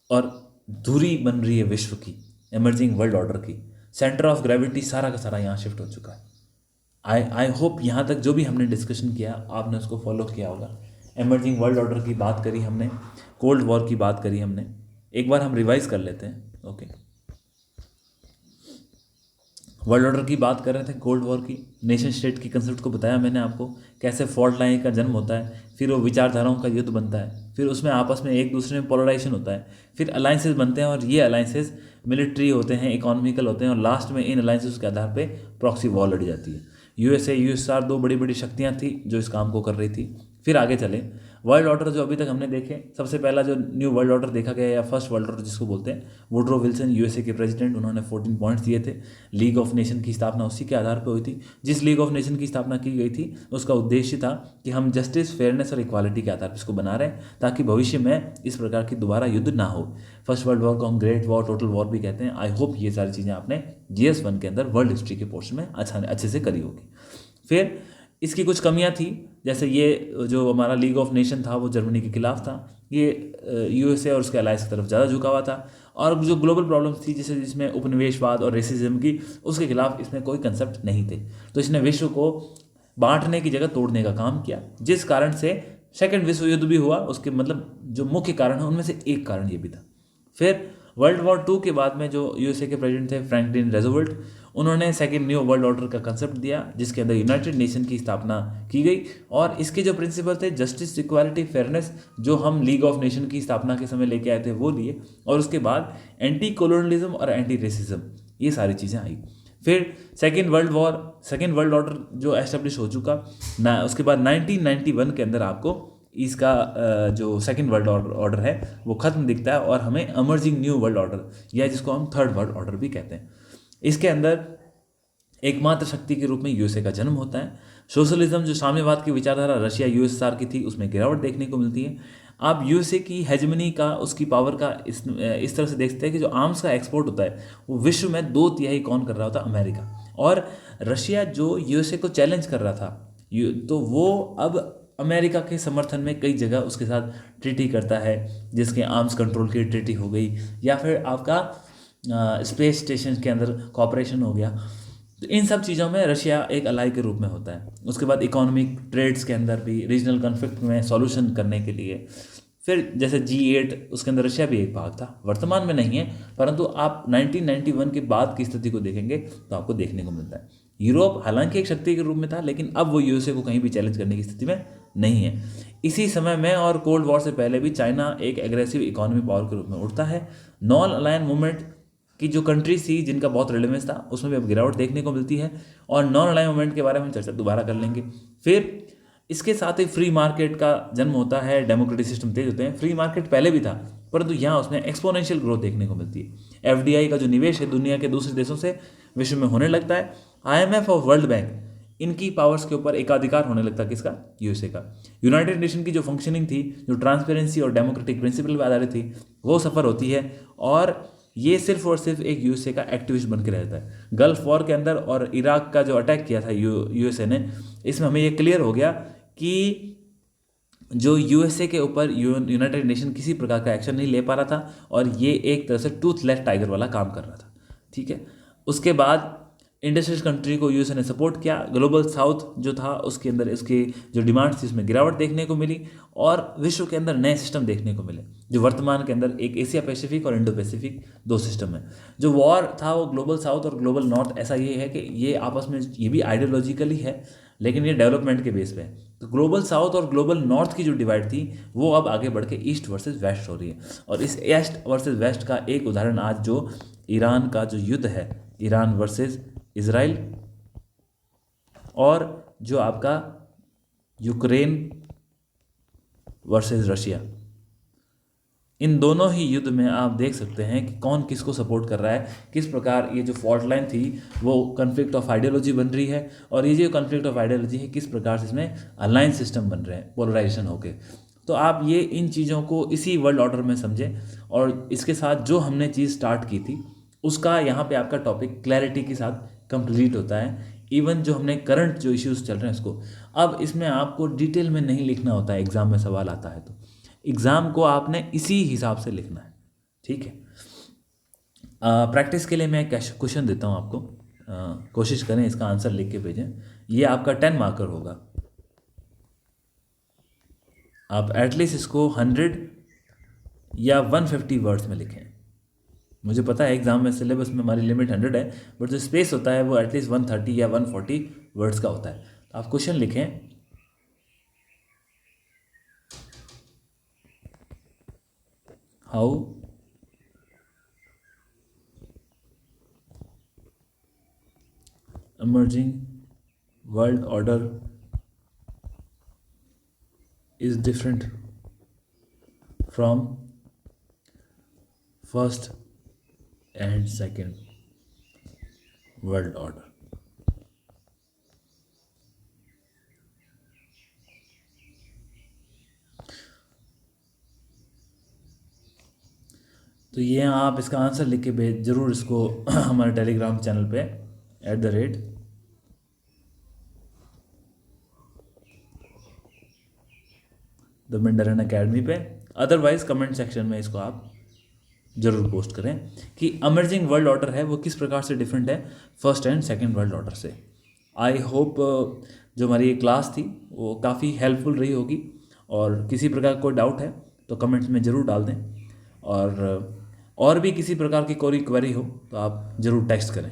और दूरी बन रही है विश्व की, इमर्जिंग वर्ल्ड ऑर्डर की, सेंटर ऑफ ग्रेविटी सारा का सारा यहाँ शिफ्ट हो चुका है। आई होप यहाँ तक जो भी हमने डिस्कशन किया आपने उसको फॉलो किया होगा। इमर्जिंग वर्ल्ड ऑर्डर की बात करी हमने, कोल्ड वॉर की बात करी हमने, एक बार हम रिवाइज कर लेते हैं। ओके, वर्ल्ड ऑर्डर की बात कर रहे थे, कोल्ड वॉर की, नेशन स्टेट की कंसेप्ट को बताया मैंने आपको, कैसे फॉल्ट लाइन का जन्म होता है, फिर वो विचारधाराओं का युद्ध बनता है, फिर उसमें आपस में एक दूसरे में पोलराइजेशन होता है, फिर अलाइंसेस बनते हैं, और ये अलाइंसेस मिलिट्री होते हैं, इकोनॉमिकल होते हैं, और लास्ट में इन अलाइंसेस के आधार पे प्रॉक्सी वॉर लड़ी जाती है। यूएसए, यूएसआर दो बड़ी बड़ी शक्तियाँ थी जो इस काम को कर रही थी। फिर आगे चले, वर्ल्ड ऑर्डर जो अभी तक हमने देखे, सबसे पहला जो न्यू वर्ल्ड ऑर्डर देखा गया या फर्स्ट वर्ल्ड ऑर्डर जिसको बोलते हैं, वुडरो विल्सन यूएसए के प्रेसिडेंट, उन्होंने 14 पॉइंट्स दिए थे। लीग ऑफ नेशन की स्थापना उसी के आधार पर हुई थी। जिस लीग ऑफ नेशन की स्थापना की गई थी उसका उद्देश्य था कि हम जस्टिस, फेयरनेस और इक्वालिटी के आधार पर इसको बना रहे हैं, ताकि भविष्य में इस प्रकार की दोबारा युद्ध ना हो। फर्स्ट वर्ल्ड वॉर को हम ग्रेट वॉर, टोटल वॉर भी कहते हैं। आई होप ये सारी चीज़ें आपने GS1 के अंदर वर्ल्ड हिस्ट्री के पोर्शन में अच्छे से करी होगी। फिर इसकी कुछ कमियां थी, जैसे ये जो हमारा लीग ऑफ नेशन था वो जर्मनी के खिलाफ था, ये यूएसए और उसके अलायंस की तरफ ज़्यादा झुका हुआ था। और जो ग्लोबल प्रॉब्लम्स थी, जैसे जिसमें उपनिवेशवाद और रेसिज्म की, उसके खिलाफ इसमें कोई कंसेप्ट नहीं थे। तो इसने विश्व को बांटने की जगह तोड़ने का काम किया, जिस कारण से सेकेंड विश्व युद्ध भी हुआ। उसके मतलब जो मुख्य कारण है उनमें से एक कारण ये भी था। फिर वर्ल्ड वॉर 2 के बाद में जो यूएसए के प्रेसिडेंट थे फ्रैंकलिन रूजवेल्ट, उन्होंने सेकेंड न्यू वर्ल्ड ऑर्डर का कंसेप्ट दिया, जिसके अंदर यूनाइटेड नेशन की स्थापना की गई। और इसके जो प्रिंसिपल थे, जस्टिस, इक्वालिटी, फेयरनेस, जो हम लीग ऑफ नेशन की स्थापना के समय लेके आए थे वो लिए। और उसके बाद एंटी कोलोनलिज्म और एंटी रेसिज्म, ये सारी चीज़ें आई। फिर सेकेंड वर्ल्ड ऑर्डर जो एस्टेब्लिश हो चुका ना, उसके बाद 1991 के अंदर आपको इसका जो सेकेंड वर्ल्ड ऑर्डर है वो खत्म दिखता है, और हमें इमर्जिंग न्यू वर्ल्ड ऑर्डर, या जिसको हम थर्ड वर्ल्ड ऑर्डर भी कहते हैं, इसके अंदर एकमात्र शक्ति के रूप में यूएसए का जन्म होता है। सोशलिज्म, जो साम्यवाद की विचारधारा रशिया यूएसएसआर की थी, उसमें गिरावट देखने को मिलती है। आप यूएसए की हेजमनी का, उसकी पावर का इस तरह से देखते हैं कि जो आर्म्स का एक्सपोर्ट होता है वो विश्व में 2/3 कौन कर रहा होता है, अमेरिका। और रशिया जो यूएसए को चैलेंज कर रहा था, तो वो अब अमेरिका के समर्थन में कई जगह उसके साथ ट्रीटी करता है, जिसके आर्म्स कंट्रोल की ट्रीटी हो गई, या फिर आपका स्पेस स्टेशन के अंदर कॉपरेशन हो गया। तो इन सब चीज़ों में रशिया एक अलाई के रूप में होता है। उसके बाद इकोनॉमिक ट्रेड्स के अंदर भी, रीजनल कन्फ्लिक्ट में सॉल्यूशन करने के लिए, फिर जैसे G8, उसके अंदर रशिया भी एक भाग था। वर्तमान में नहीं है, परंतु आप 1991 के बाद की स्थिति को देखेंगे तो आपको देखने को मिलता है। यूरोप हालांकि एक शक्ति के रूप में था, लेकिन अब वो यूएसए को कहीं भी चैलेंज करने की स्थिति में नहीं है। इसी समय में और कोल्ड वॉर से पहले भी चाइना एक एग्रेसिव इकोनॉमी पावर के रूप में उठता है। नॉन अलाइन मूवमेंट की जो कंट्रीज थी जिनका बहुत रिलेवेंस था, उसमें भी अब गिरावट देखने को मिलती है, और नॉन अलाइन मूवमेंट के बारे में हम चर्चा दोबारा कर लेंगे। फिर इसके साथ ही फ्री मार्केट का जन्म होता है, डेमोक्रेटिक सिस्टम तेज होते हैं। फ्री मार्केट पहले भी था, परंतु यहाँ उसमें एक्सपोनेंशियल ग्रोथ देखने को मिलती है। FDI का जो निवेश है दुनिया के दूसरे देशों से विश्व में होने लगता है। IMF और वर्ल्ड बैंक, इनकी पावर्स के ऊपर एकाधिकार होने लगता किसका, यूएसए का। यूनाइटेड नेशन की जो फंक्शनिंग थी, जो ट्रांसपेरेंसी और डेमोक्रेटिक प्रिंसिपल पर आधारित थी, वो सफ़र होती है और ये सिर्फ और सिर्फ एक यूएसए का एक्टिविस्ट बन के रहता है। गल्फ वॉर के अंदर और इराक का जो अटैक किया था यूएसए ने, इसमें हमें ये क्लियर हो गया कि जो यूएसए के ऊपर यूनाइटेड नेशन किसी प्रकार का एक्शन नहीं ले पा रहा था और ये एक तरह से टूथलेस टाइगर वाला काम कर रहा था। ठीक है, उसके बाद इंडस्ट्रियल कंट्री को यूएसए ने सपोर्ट किया। ग्लोबल साउथ जो था उसके अंदर इसकी जो डिमांड्स थी उसमें गिरावट देखने को मिली और विश्व के अंदर नए सिस्टम देखने को मिले, जो वर्तमान के अंदर एक एशिया पैसिफिक और इंडो पैसिफिक दो सिस्टम है। जो वॉर था वो ग्लोबल साउथ और ग्लोबल नॉर्थ, ऐसा ये है कि ये आपस में ये भी आइडियोलॉजिकली है लेकिन ये डेवलपमेंट के बेस पे है। तो ग्लोबल साउथ और ग्लोबल नॉर्थ की जो डिवाइड थी वो अब आगे बढ़ के ईस्ट वर्सेस वेस्ट हो रही है। और इस ईस्ट वर्सेस वेस्ट का एक उदाहरण आज जो ईरान का जो युद्ध है, ईरान वर्सेस इजराइल, और जो आपका यूक्रेन वर्सेस रशिया, इन दोनों ही युद्ध में आप देख सकते हैं कि कौन किसको सपोर्ट कर रहा है, किस प्रकार ये जो फॉल्ट लाइन थी वो कन्फ्लिक्ट ऑफ आइडियोलॉजी बन रही है, और ये जो कन्फ्लिक्ट ऑफ आइडियोलॉजी है किस प्रकार से इसमें अलायंस सिस्टम बन रहे हैं पोलराइजेशन होके। तो आप ये इन चीज़ों को इसी वर्ल्ड ऑर्डर में समझें और इसके साथ जो हमने चीज़ स्टार्ट की थी उसका यहाँ पे आपका टॉपिक क्लैरिटी के साथ कंप्लीट होता है। इवन जो हमने करंट जो इश्यूज चल रहे हैं उसको, अब इसमें आपको डिटेल में नहीं लिखना होता है, एग्ज़ाम में सवाल आता है तो एग्ज़ाम को आपने इसी हिसाब से लिखना है। ठीक है, प्रैक्टिस के लिए मैं क्वेश्चन देता हूँ आपको, कोशिश करें इसका आंसर लिख के भेजें। ये आपका 10 मार्कर होगा, आप एटलीस्ट इसको 100 या 150 वर्ड्स में लिखें। मुझे पता है एग्ज़ाम में सिलेबस में हमारी लिमिट 100 है, बट जो स्पेस होता है वो एटलीस्ट 130 या 140 वर्ड्स का होता है। तो आप क्वेश्चन लिखें, how emerging world order is different from first and second world order। तो ये आप इसका आंसर लिख के भेज जरूर इसको हमारे टेलीग्राम चैनल पे @द मेंडरन अकेडमी पे, अदरवाइज कमेंट सेक्शन में इसको आप जरूर पोस्ट करें कि अमर्जिंग वर्ल्ड ऑर्डर है वो किस प्रकार से डिफरेंट है first and second world order से। आई होप जो हमारी ये क्लास थी वो काफ़ी हेल्पफुल रही होगी, और किसी प्रकार कोई डाउट है तो कमेंट्स में ज़रूर डाल दें, और भी किसी प्रकार की कोई क्वेरी हो तो आप ज़रूर टेक्स्ट करें।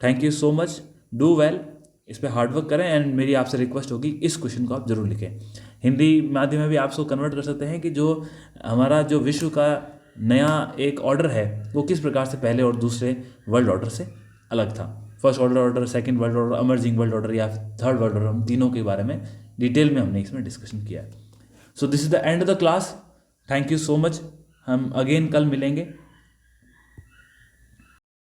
Thank you so much, do well, इस पर हार्डवर्क करें, एंड मेरी आपसे रिक्वेस्ट होगी इस क्वेश्चन को आप ज़रूर लिखें। हिंदी माध्यम में भी आप उसको कन्वर्ट कर सकते हैं कि जो हमारा जो विश्व का नया एक ऑर्डर है वो किस प्रकार से पहले और दूसरे वर्ल्ड ऑर्डर से अलग था। First world order, second world order, emerging world order या थर्ड वर्ल्ड ऑर्डर, हम तीनों के बारे में डिटेल में हमने इसमें डिस्कशन किया है। So this is the end of the class, thank you so much. हम अगेन कल मिलेंगे